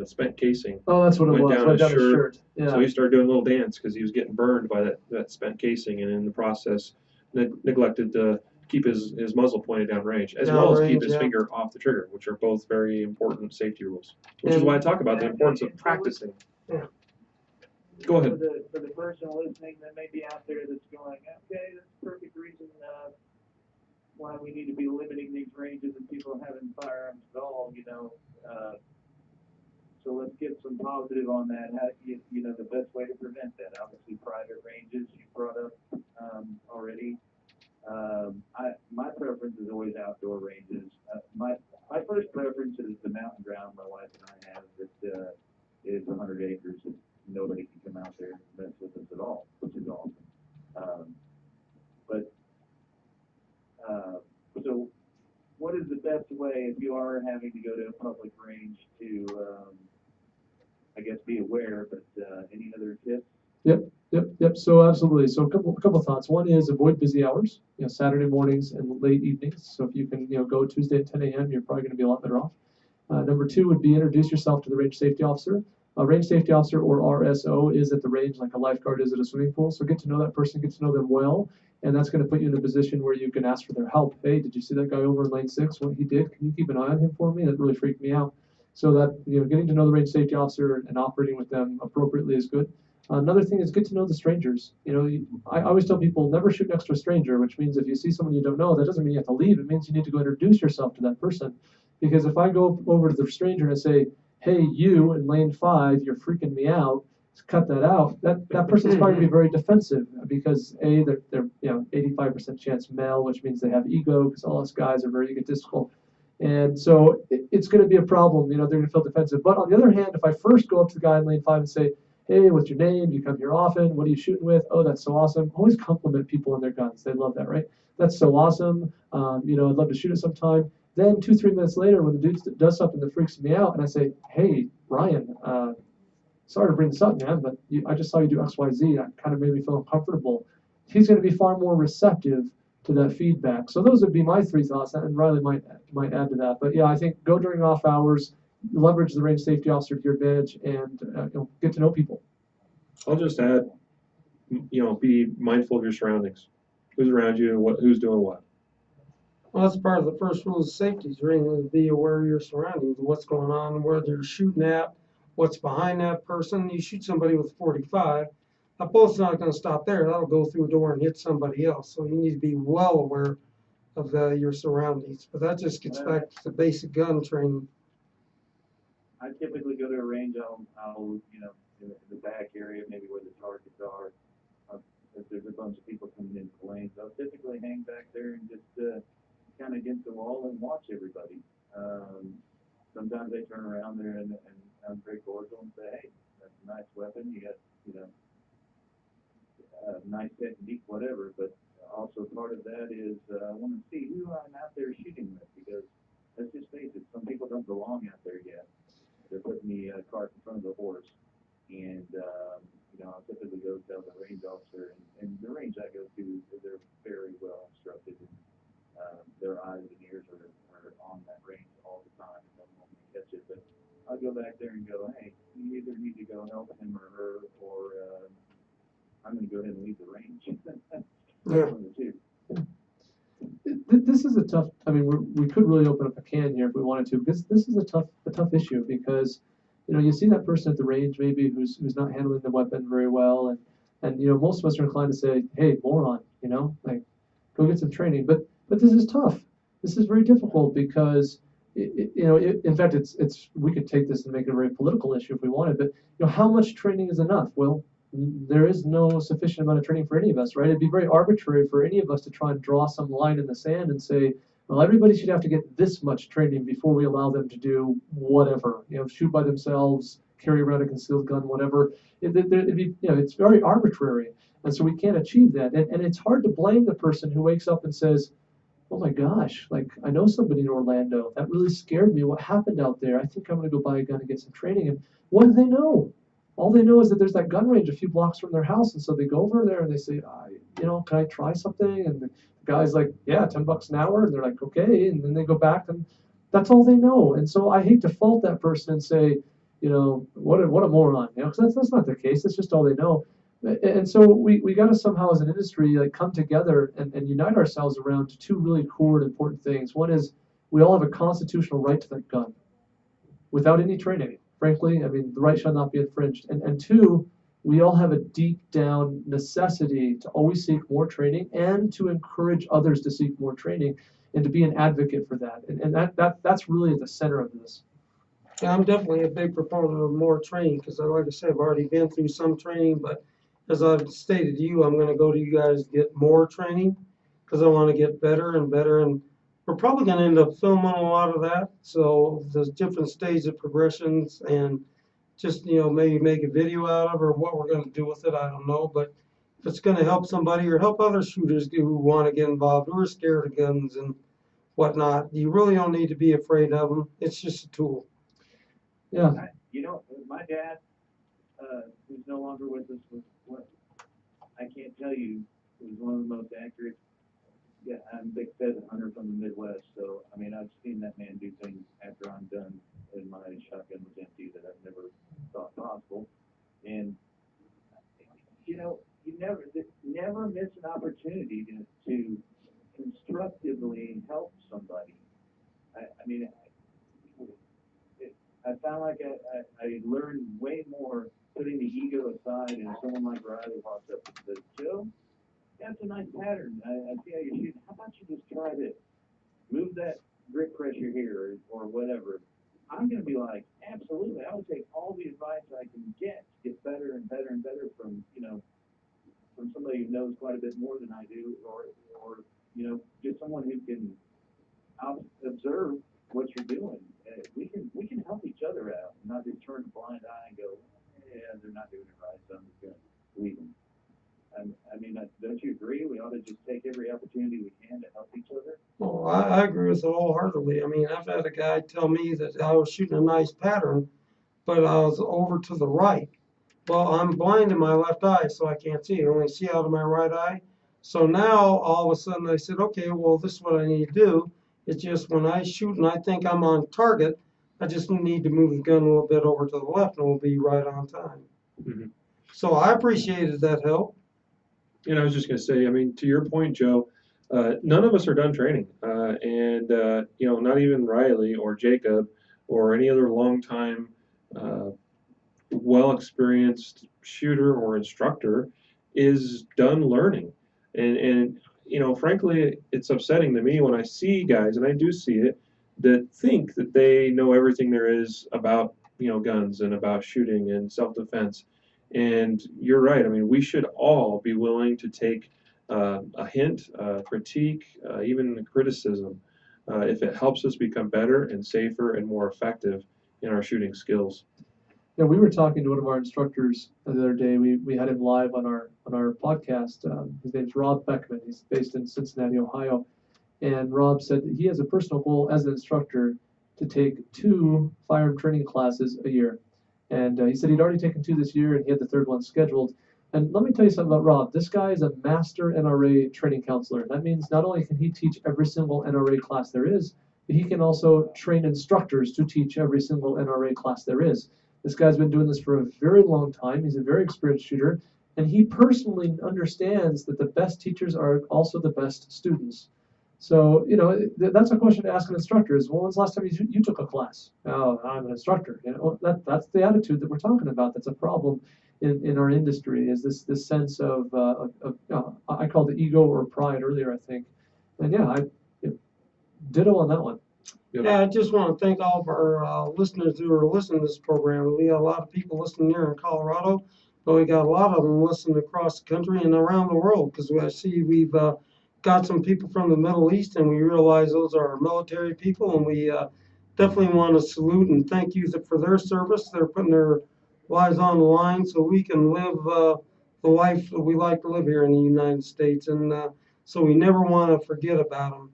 spent casing. Oh, that's what it Went was. down Went his down his shirt. shirt. Yeah. So he started doing a little dance because he was getting burned by that spent casing, and in the process, neglected to keep his muzzle pointed down range, as well as keep his finger off the trigger, which are both very important safety rules. Which is why I talk about the importance of practicing. Yeah. Go ahead. For the person listening that may be out there that's going, okay, that's a perfect reason why we need to be limiting these ranges and people having firearms at all, you know. So let's get some positive on that. How, you know, the best way to prevent that. Obviously, private ranges you brought up already. My preference is always outdoor ranges. My first preference is the mountain ground my wife and I have that is 100 acres. And nobody can come out there and mess with us at all, which is awesome. So what is the best way if you are having to go to a public range to, I guess, be aware, but any other tips? Yep. So absolutely. So a couple thoughts. One is avoid busy hours, you know, Saturday mornings and late evenings. So if you can, you know, go Tuesday at 10 a.m., you're probably going to be a lot better off. Number two would be introduce yourself to the range safety officer. A range safety officer, or RSO, is at the range like a lifeguard is at a swimming pool. So get to know that person, get to know them well, and that's going to put you in a position where you can ask for their help. Hey, did you see that guy over in lane 6? What he did? Can you keep an eye on him for me? That really freaked me out. So that, you know, getting to know the range safety officer and operating with them appropriately is good. Another thing is get to know the strangers. You know, I always tell people never shoot next to a stranger, which means if you see someone you don't know, that doesn't mean you have to leave. It means you need to go introduce yourself to that person. Because if I go over to the stranger and say, hey, you in lane 5, you're freaking me out, cut that out, that person's probably going to be very defensive because A, they're you know, 85% chance male, which means they have ego because all us guys are very egotistical. And so it's going to be a problem. You know, they're going to feel defensive. But on the other hand, if I first go up to the guy in lane 5 and say, hey, what's your name? Do you come here often? What are you shooting with? Oh, that's so awesome. Always compliment people on their guns. They love that, right? That's so awesome. You know, I'd love to shoot it sometime. Then 2-3 minutes later, when the dude does something that freaks me out, and I say, hey, Ryan, sorry to bring this up, man, but I just saw you do X, Y, Z. That kind of made me feel uncomfortable. He's going to be far more receptive to that feedback. So those would be my 3 thoughts, and Riley might add to that. But yeah, I think go during off hours, leverage the range safety officer to your advantage, and you know, get to know people. I'll just add, you know, be mindful of your surroundings. Who's around you and who's doing what. Well, that's part of the first rule of safety, is really to be aware of your surroundings, what's going on, where they're shooting at, what's behind that person. You shoot somebody with 45, that bullet's not going to stop there. That'll go through a door and hit somebody else. So you need to be well aware of your surroundings. But that just gets back to the basic gun training. I typically go to a range. I'll you know, in the back area, maybe where the targets are. If there's a bunch of people coming into the lanes, I'll typically hang back there and just kind of against the wall and watch everybody. Sometimes they turn around there and I'm very cordial and say, hey, that's a nice weapon. You got, you know, nice technique, whatever. But also part of that is I want to see who I'm out there shooting with, because let's just face it, some people don't belong out there yet. They're putting the cart in front of the horse. And, you know, I'll typically go tell the range officer, and the range I go to, they're very well instructed. And, their eyes and ears are on that range all the time. They don't want me to catch it. But I'll go back there and go, hey, you either need to go help him or her, or I'm going to go ahead and leave the range. Yeah. One of the two. This is a tough. I mean, we could really open up a can here if we wanted to, because this is a tough issue. Because you see that person at the range maybe who's not handling the weapon very well, and most of us are inclined to say, hey, moron, like go get some training. But this is tough. This is very difficult because in fact, it's we could take this and make it a very political issue if we wanted. But how much training is enough? Well, there is no sufficient amount of training for any of us, right? It'd be very arbitrary for any of us to try and draw some line in the sand and say, well, everybody should have to get this much training before we allow them to do whatever, shoot by themselves, carry around a concealed gun, whatever. It'd be, it's very arbitrary. And so we can't achieve that. And it's hard to blame the person who wakes up and says, oh my gosh, like I know somebody in Orlando. That really scared me. What happened out there? I think I'm going to go buy a gun and get some training. And what do they know? All they know is that there's that gun range a few blocks from their house. And so they go over there and they say, can I try something? And the guy's like, yeah, $10 an hour. And they're like, okay. And then they go back and that's all they know. And so I hate to fault that person and say, what a moron, because that's not the case. That's just all they know. And so we got to somehow as an industry like come together and unite ourselves around two really core and important things. One is we all have a constitutional right to that gun without any training. Frankly, I mean, the right shall not be infringed. And two, we all have a deep down necessity to always seek more training and to encourage others to seek more training and to be an advocate for that. And that's really at the center of this. Yeah, I'm definitely a big proponent of more training because, like I said, I've already been through some training, but as I've stated to you, I'm going to go to you guys to get more training because I want to get better and better. And we're probably going to end up filming a lot of that. So there's different stages of progressions and just, maybe make a video out of or what we're going to do with it. I don't know. But if it's going to help somebody or help other shooters who want to get involved, who are scared of guns and whatnot, you really don't need to be afraid of them. It's just a tool. Yeah. My dad, who's no longer with us, was what I can't tell you, was one of the most accurate. Yeah, I'm a big pheasant hunter from the Midwest, so I mean I've seen that man do things after I'm done and my shotgun was empty that I've never thought possible. And you never miss an opportunity to constructively help somebody. I found like I learned way more putting the ego aside, and someone like Riley walks up and says, Joe, that's a nice pattern. I see how you're shooting. How about you just try this? Move that grip pressure here or whatever. I'm going to be like, absolutely. I would take all the advice I can get to get better and better and better from somebody who knows quite a bit more than I do, or just someone who can observe what you're doing. We can help each other out, and not just turn a blind eye and go, yeah, they're not doing it right, so I'm just going to leave them. Don't you agree? We ought to just take every opportunity we can to help each other. Well, I agree with it wholeheartedly. I mean, I've had a guy tell me that I was shooting a nice pattern, but I was over to the right. Well, I'm blind in my left eye, so I can't see. I only see out of my right eye. So now, all of a sudden, I said, okay, well, this is what I need to do. It's just when I shoot and I think I'm on target, I just need to move the gun a little bit over to the left, and we'll be right on time. Mm-hmm. So I appreciated that help. And I was just going to say, I mean, to your point, Joe, none of us are done training. Not even Riley or Jacob or any other longtime, well-experienced shooter or instructor is done learning. And frankly, it's upsetting to me when I see guys, and I do see it, that think that they know everything there is about, guns and about shooting and self-defense. And you're right. I mean, we should all be willing to take a hint, critique, even criticism, if it helps us become better and safer and more effective in our shooting skills. Yeah, we were talking to one of our instructors the other day. We had him live on our podcast. His name's Rob Beckman. He's based in Cincinnati, Ohio. And Rob said that he has a personal goal as an instructor to take 2 firearm training classes a year. And he said he'd already taken 2 this year, and he had the 3rd one scheduled. And let me tell you something about Rob. This guy is a master NRA training counselor. That means not only can he teach every single NRA class there is, but he can also train instructors to teach every single NRA class there is. This guy's been doing this for a very long time. He's a very experienced shooter, and he personally understands that the best teachers are also the best students. So, that's a question to ask an instructor is, well, when's the last time you took a class? Oh, I'm an instructor. That's the attitude that we're talking about. That's a problem in our industry, is this sense of I called it ego or pride earlier, I think. And yeah, ditto on that one. Yep. Yeah, I just want to thank all of our listeners who are listening to this program. We got a lot of people listening here in Colorado, but we got a lot of them listening across the country and around the world, because I see we've got some people from the Middle East, and we realize those are our military people, and we definitely want to salute and thank you for their service. They're putting their lives on the line so we can live the life that we like to live here in the United States, and so we never want to forget about them.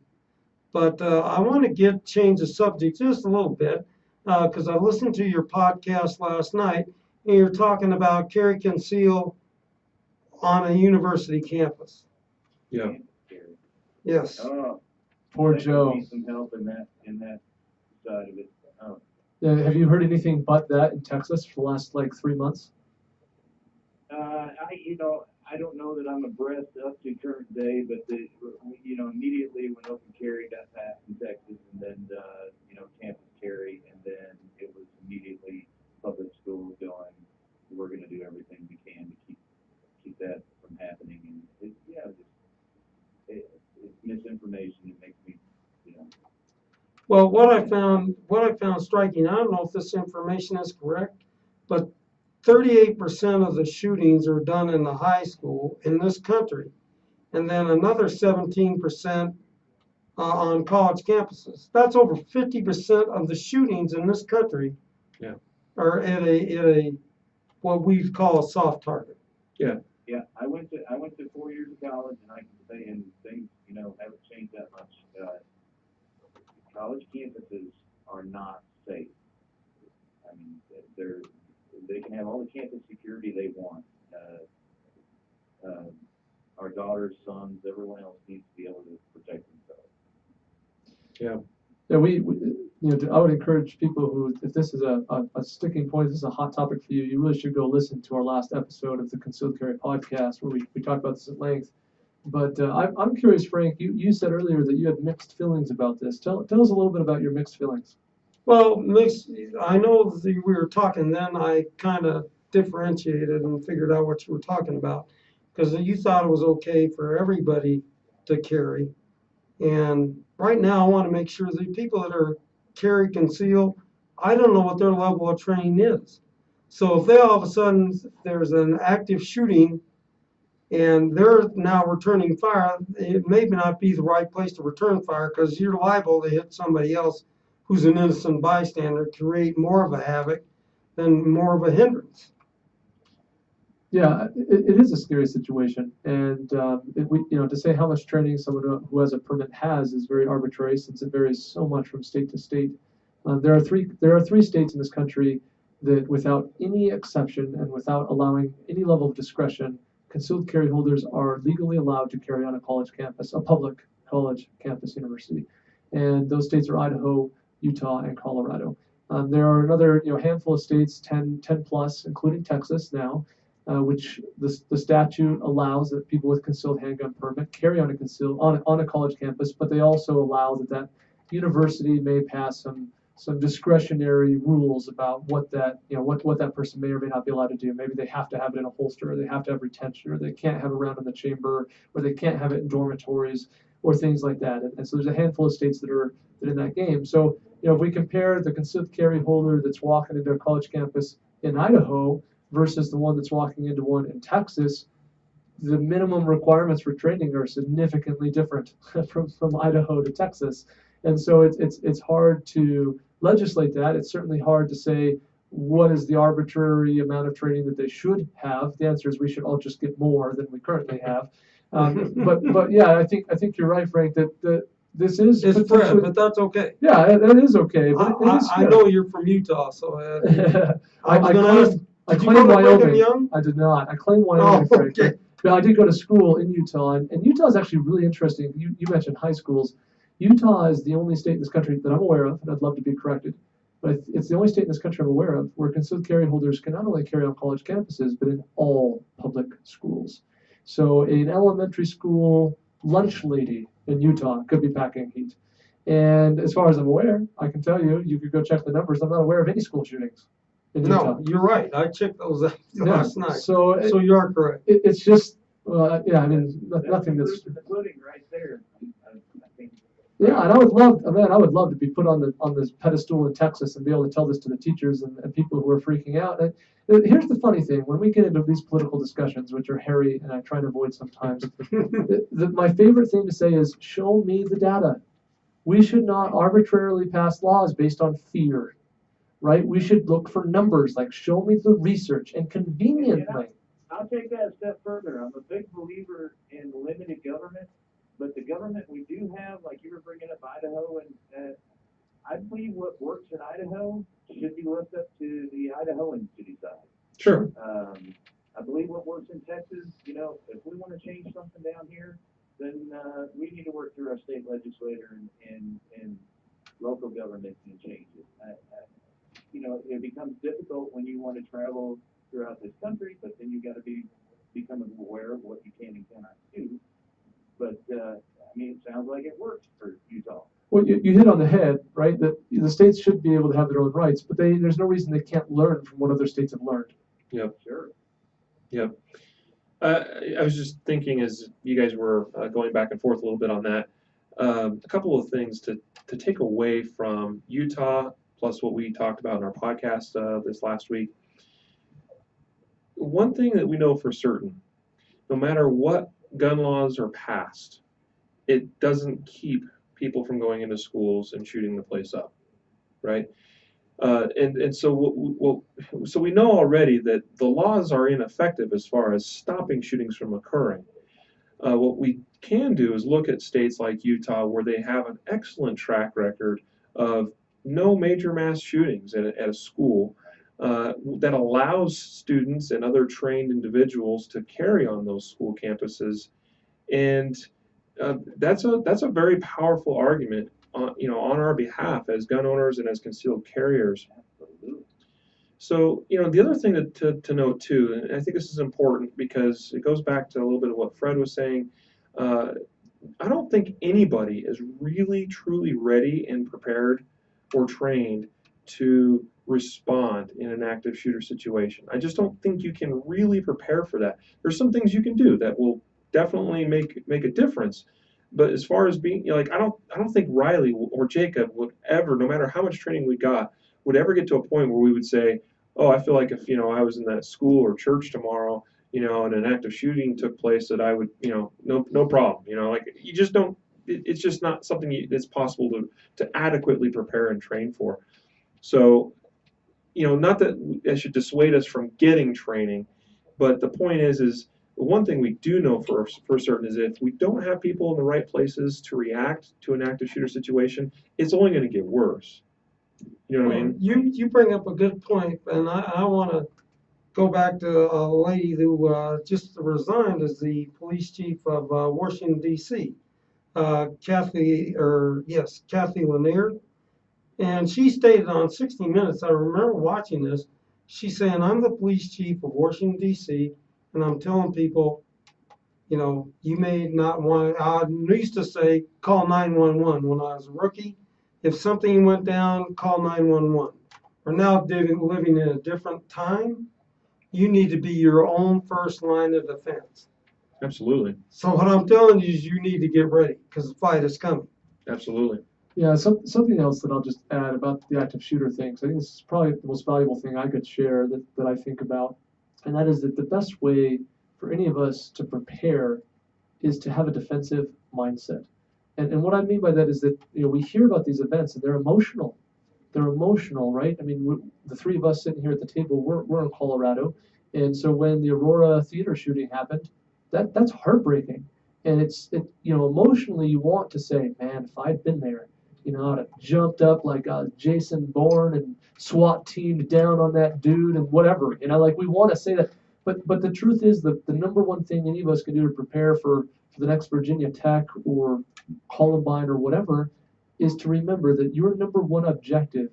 But I want to change the subject just a little bit, because I listened to your podcast last night, and you're talking about carry conceal on a university campus. Yeah. Yes. Oh, Poor that could Joe. need some help in that side of it. Oh. Have you heard anything but that in Texas for the last 3 months? I don't know that I'm abreast up to current day, but immediately when open carry got passed in Texas, and then campus carry, and then it was immediately public schools going, we're going to do everything we can to keep that from happening. And it's misinformation. It makes me, Well, what I found striking, I don't know if this information is correct, but 38% of the shootings are done in the high school in this country, and then another 17% on college campuses. That's over 50% of the shootings in this country. Yeah. Are at a what we call a soft target. Yeah, I went to 4 years of college, and I can say, and things haven't changed that much. College campuses are not safe. I mean, they can have all the campus security they want. Our daughters, sons, everyone else needs to be able to protect themselves. Yeah. Yeah, I would encourage people who, if this is a sticking point, this is a hot topic for you, you really should go listen to our last episode of the Concealed Carry podcast, where we talked about this at length. But I'm curious, Frank, you said earlier that you had mixed feelings about this. Tell us a little bit about your mixed feelings. Well, I know that we were talking then, I kind of differentiated and figured out what you were talking about, because you thought it was okay for everybody to carry. And right now, I want to make sure the people that are carry conceal, I don't know what their level of training is. So if they all of a sudden, there's an active shooting and they're now returning fire, it may not be the right place to return fire, because you're liable to hit somebody else who's an innocent bystander, create more of a havoc than more of a hindrance. Yeah, it is a scary situation, and to say how much training someone who has a permit has is very arbitrary, since it varies so much from state to state. There are three states in this country that, without any exception and without allowing any level of discretion, concealed carry holders are legally allowed to carry on a college campus, a public college campus university, and those states are Idaho, Utah, and Colorado. There are another handful of states, 10 plus, including Texas now, which the statute allows that people with concealed handgun permit carry on a college campus, but they also allow that university may pass some discretionary rules about what that person may or may not be allowed to do. Maybe they have to have it in a holster, or they have to have retention, or they can't have it around in the chamber, or they can't have it in dormitories, or things like that. And so there's a handful of states that are in that game. So if we compare the concealed carry holder that's walking into a college campus in Idaho versus the one that's walking into one in Texas, the minimum requirements for training are significantly different from Idaho to Texas. And so it's hard to legislate that. It's certainly hard to say what is the arbitrary amount of training that they should have. The answer is we should all just get more than we currently have. But yeah, I think you're right, Frank, that this is Fred, but that's okay. Yeah, it is okay. But I know you're from Utah, so I claim Wyoming. I did not. I claim Wyoming, oh, Frank. okay. But I did go to school in Utah, and Utah is actually really interesting. You mentioned high schools. Utah is the only state in this country that I'm aware of, and I'd love to be corrected, but it's the only state in this country I'm aware of where concealed carry holders can not only carry on college campuses, but in all public schools. So an elementary school lunch lady in Utah could be packing heat. And as far as I'm aware, I can tell you, you could go check the numbers. I'm not aware of any school shootings in Utah. No, you're right. I checked those out last night. So, So you are correct. it's just, yeah, I mean, nothing that's. The pudding right there. I think. Yeah, and I would love to be put on this pedestal in Texas and be able to tell this to the teachers and people who are freaking out. And here's the funny thing: when we get into these political discussions, which are hairy and I try to avoid sometimes, my favorite thing to say is, "Show me the data." We should not arbitrarily pass laws based on fear, right? We should look for numbers, like show me the research. And conveniently, I'll take that a step further. I'm a big believer in limited government, but the government we do have, like you were bringing up Idaho, and I believe what works in Idaho should be left up to the Idahoans to decide. Sure. I believe what works in Texas, if we want to change something down here, then we need to work through our state legislator and local government and change it. It becomes difficult when you want to travel throughout this country, but then you got to become aware of what you can and cannot do. But it sounds like it works for Utah. well, you hit on the head, right? That the states should be able to have their own rights, but there's no reason they can't learn from what other states have learned. Yep. Sure. Yep. I was just thinking as you guys were going back and forth a little bit on that, a couple of things to take away from Utah, plus what we talked about in our podcast this last week. One thing that we know for certain, no matter what gun laws are passed, it doesn't keep people from going into schools and shooting the place up, right? So we know already that the laws are ineffective as far as stopping shootings from occurring. What we can do is look at states like Utah, where they have an excellent track record of no major mass shootings at a school, that allows students and other trained individuals to carry on those school campuses, and that's a very powerful argument on our behalf as gun owners and as concealed carriers. So, the other thing to note too, and I think this is important because it goes back to a little bit of what Fred was saying. I don't think anybody is really truly ready and prepared or trained to respond in an active shooter situation. I just don't think you can really prepare for that. There's some things you can do that will definitely make a difference. But as far as being, I don't think Riley or Jacob would ever, no matter how much training we got, would ever get to a point where we would say, oh, I feel like if, I was in that school or church tomorrow, and an active shooting took place, that I would, no problem, you just don't, it's just not something that's possible to adequately prepare and train for. So, not that it should dissuade us from getting training, but the point is one thing we do know for certain is if we don't have people in the right places to react to an active shooter situation, it's only going to get worse. You know what I mean? You bring up a good point, and I want to go back to a lady who just resigned as the police chief of Washington, D.C., Kathy Lanier. And she stated on 60 Minutes, I remember watching this, she's saying, I'm the police chief of Washington, D.C., and I'm telling people, you may not want to, I used to say, call 911 when I was a rookie. If something went down, call 911. We're now living in a different time. You need to be your own first line of defense. Absolutely. So what I'm telling you is you need to get ready because the fight is coming. Absolutely. Yeah, something else that I'll just add about the active shooter thing, because I think this is probably the most valuable thing I could share that I think about, and that is that the best way for any of us to prepare is to have a defensive mindset. And what I mean by that is that we hear about these events and they're emotional. They're emotional, right? I mean, the three of us sitting here at the table, we're in Colorado, and so when the Aurora theater shooting happened, that's heartbreaking. And emotionally you want to say, man, if I'd been there, I'd have jumped up like Jason Bourne and SWAT teamed down on that dude and whatever. We want to say that, but the truth is the number one thing any of us can do to prepare for the next Virginia Tech or Columbine or whatever is to remember that your number one objective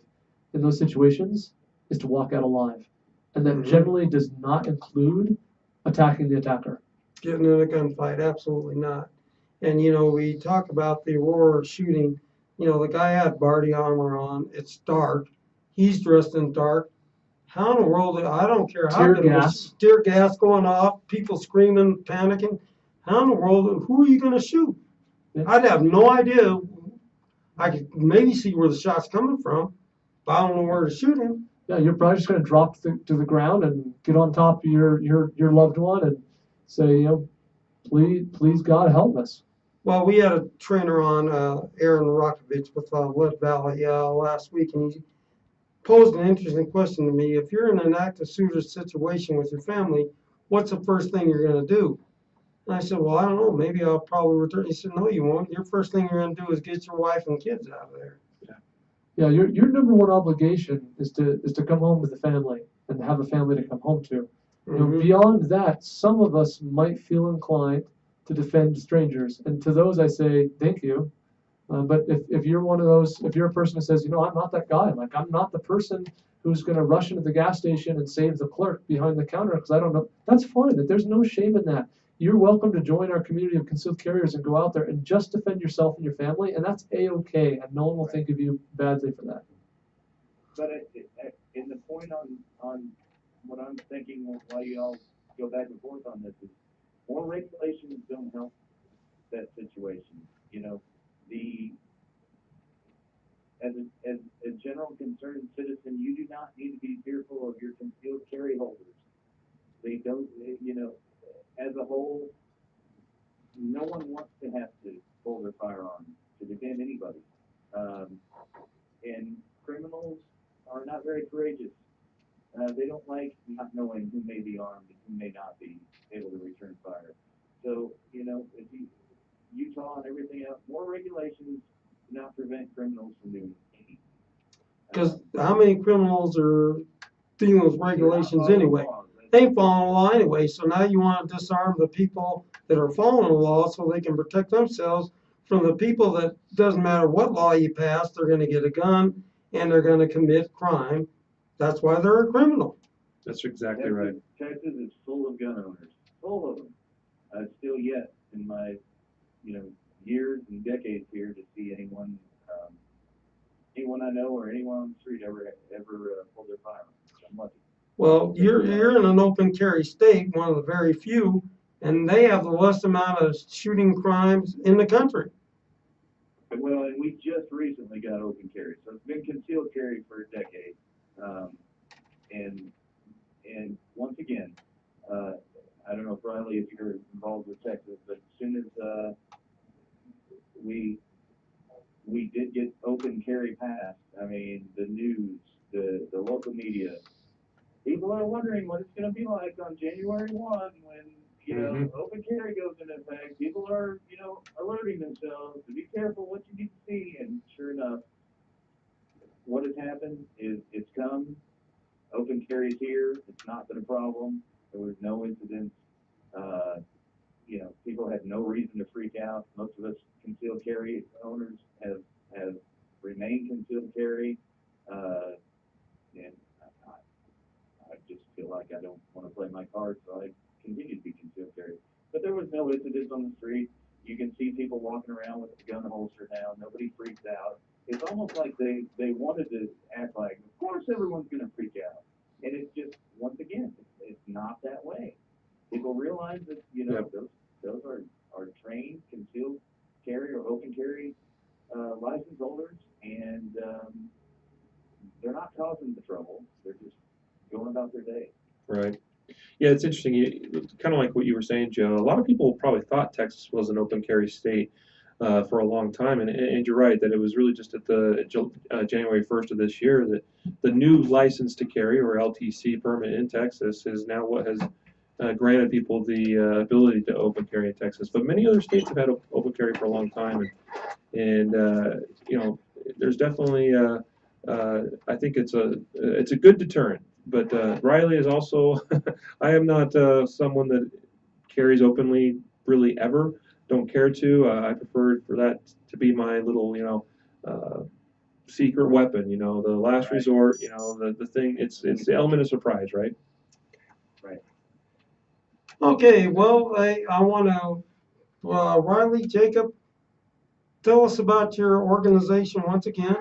in those situations is to walk out alive, and that generally does not include attacking the attacker. Getting in a gunfight, absolutely not. And, we talk about the Aurora shooting. The guy had body armor on. It's dark. He's dressed in dark. How in the world, I don't care how Tear good of a gas. tear gas going off, people screaming, panicking. How in the world, who are you going to shoot? Yeah. I'd have no idea. I could maybe see where the shot's coming from, but I don't know where to shoot him. Yeah, you're probably just going to drop to the ground and get on top of your loved one and say, please God help us. Well, we had a trainer on, Aaron Rokovich with Wood Valley last week, and he posed an interesting question to me. If you're in an active shooter situation with your family, what's the first thing you're going to do? And I said, well, I don't know. Maybe I'll probably return. He said, no, you won't. Your first thing you're going to do is get your wife and kids out of there. Yeah, your number one obligation is to come home with the family and have a family to come home to. Beyond that, some of us might feel inclined to defend strangers, and to those I say thank you. But if you're one of those, if you're a person who says, I'm not that guy, like I'm not the person who's going to rush into the gas station and save the clerk behind the counter because I don't know, that's fine. That there's no shame in that. You're welcome to join our community of concealed carriers and go out there and just defend yourself and your family, and that's a-okay, and no one will think of you badly for that. But in the point on what I'm thinking, why you all go back and forth on this is more regulations don't help that situation. As a general concerned citizen, you do not need to be fearful of your concealed carry holders. They don't, as a whole, no one wants to have to hold their firearm to defend anybody. And criminals are not very courageous. They don't like not knowing who may be armed and who may not be able to return fire. So, if Utah and everything else, more regulations do not prevent criminals from doing anything. Because how many criminals are stealing those regulations anyway? They ain't following the law anyway. So now you want to disarm the people that are following the law so they can protect themselves from the people that doesn't matter what law you pass, they're going to get a gun and they're going to commit crime. That's why they're a criminal. That's exactly right. Texas is full of gun owners, full of them. Still yet in my, years and decades here to see anyone I know or anyone on the street ever pull their firearm. I'm lucky. Well, you're in an open carry state, one of the very few, and they have the less amount of shooting crimes in the country. Well, and we just recently got open carry, so it's been concealed carry for a decade. And once again, I don't know, Riley, if you're involved with Texas, but as soon as we did get open carry passed, I mean, the news, the local media, people are wondering what it's going to be like on January 1 when, open carry goes into effect. People are, alerting themselves to be careful what you need to see. And sure enough, what has happened is it's come. Open carry is here. It's not been a problem. There was no incidents. People had no reason to freak out. Most of us concealed carry owners have remained concealed carry. And I just feel like I don't want to play my cards, so I continue to be concealed carry. But there was no incidents on the street. You can see people walking around with the gun holster now. Nobody freaks out. It's almost like they wanted to act like, of course everyone's going to freak out. And it's just, once again, it's not that way. People realize that, those are trained concealed carry or open carry license holders, and they're not causing the trouble. They're just going about their day. Right. Yeah, it's interesting. Kind of like what you were saying, Joe. A lot of people probably thought Texas was an open carry state for a long time, and you're right that it was really just at the January 1st of this year that the new license to carry, or LTC permit in Texas, is now what has granted people the ability to open carry in Texas. But many other states have had open carry for a long time, and there's definitely I think it's a good deterrent. But Riley is also I am not someone that carries openly really ever. Don't care to. I prefer for that to be my little secret weapon. The last resort. The thing. It's the element of surprise, right? Right. Okay, well, I want to Well, Riley, Jacob, tell us about your organization once again.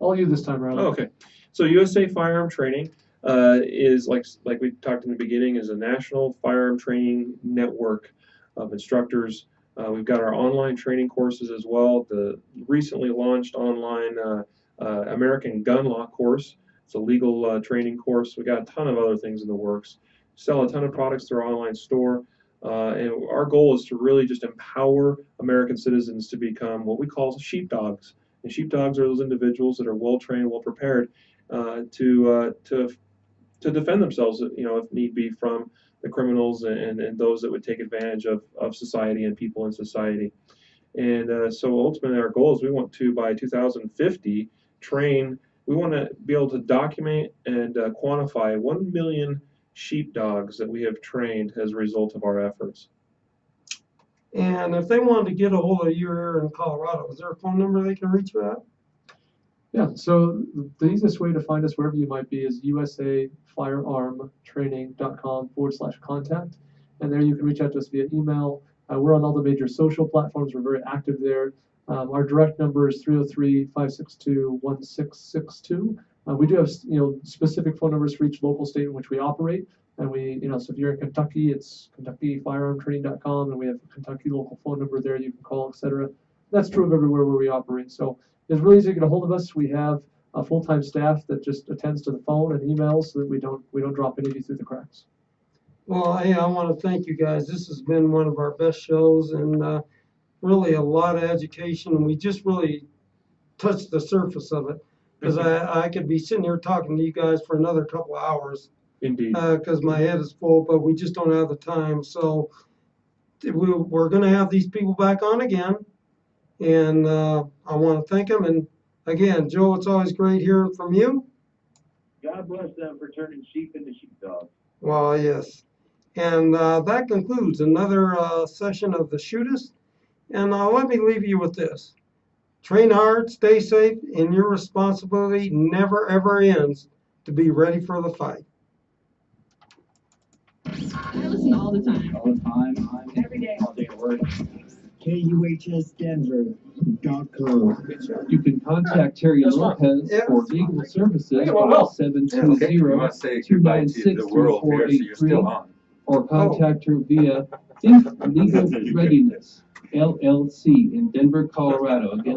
All you this time, Riley. Oh, okay. So USA Firearm Training is like we talked in the beginning, is a national firearm training network of instructors. We've got our online training courses as well. The recently launched online American Gun Law course. It's a legal training course. We got a ton of other things in the works. Sell a ton of products through our online store. And our goal is to really just empower American citizens to become what we call sheepdogs. And sheepdogs are those individuals that are well trained, well prepared to defend themselves, if need be, from the criminals and those that would take advantage of society and people in society. And so ultimately, our goal is we want to, by 2050, we want to be able to document and quantify 1 million sheepdogs that we have trained as a result of our efforts. And if they wanted to get a hold of you here in Colorado, is there a phone number they can reach you at? Yeah, so the easiest way to find us wherever you might be is usafirearmtraining.com/contact. And there you can reach out to us via email. We're on all the major social platforms. We're very active there. Our direct number is 303-562-1662. We do have specific phone numbers for each local state in which we operate. And so if you're in Kentucky, it's KentuckyFirearmTraining.com, and we have a Kentucky local phone number there you can call, etc. That's true of everywhere where we operate. So it's really easy to get a hold of us. We have a full-time staff that just attends to the phone and emails so that we don't drop any of you through the cracks. Well, hey, I want to thank you guys. This has been one of our best shows, and really a lot of education. And we just really touched the surface of it, because I could be sitting here talking to you guys for another couple of hours. Indeed. Because my head is full, but we just don't have the time. So we're going to have these people back on again. And I want to thank them. And again, Joe, it's always great hearing from you. God bless them for turning sheep into sheepdogs. Well, yes. And that concludes another session of the Shootist. And let me leave you with this. Train hard, stay safe, and your responsibility never, ever ends to be ready for the fight. I listen all the time. All the time. Every day. All day at work. KUHSdenver.com. You can contact Terry That's fine. Lopez Yeah. for legal services Hey, well, at 720-296-3483 or contact her via Think Legal Readiness, LLC in Denver, Colorado. Again,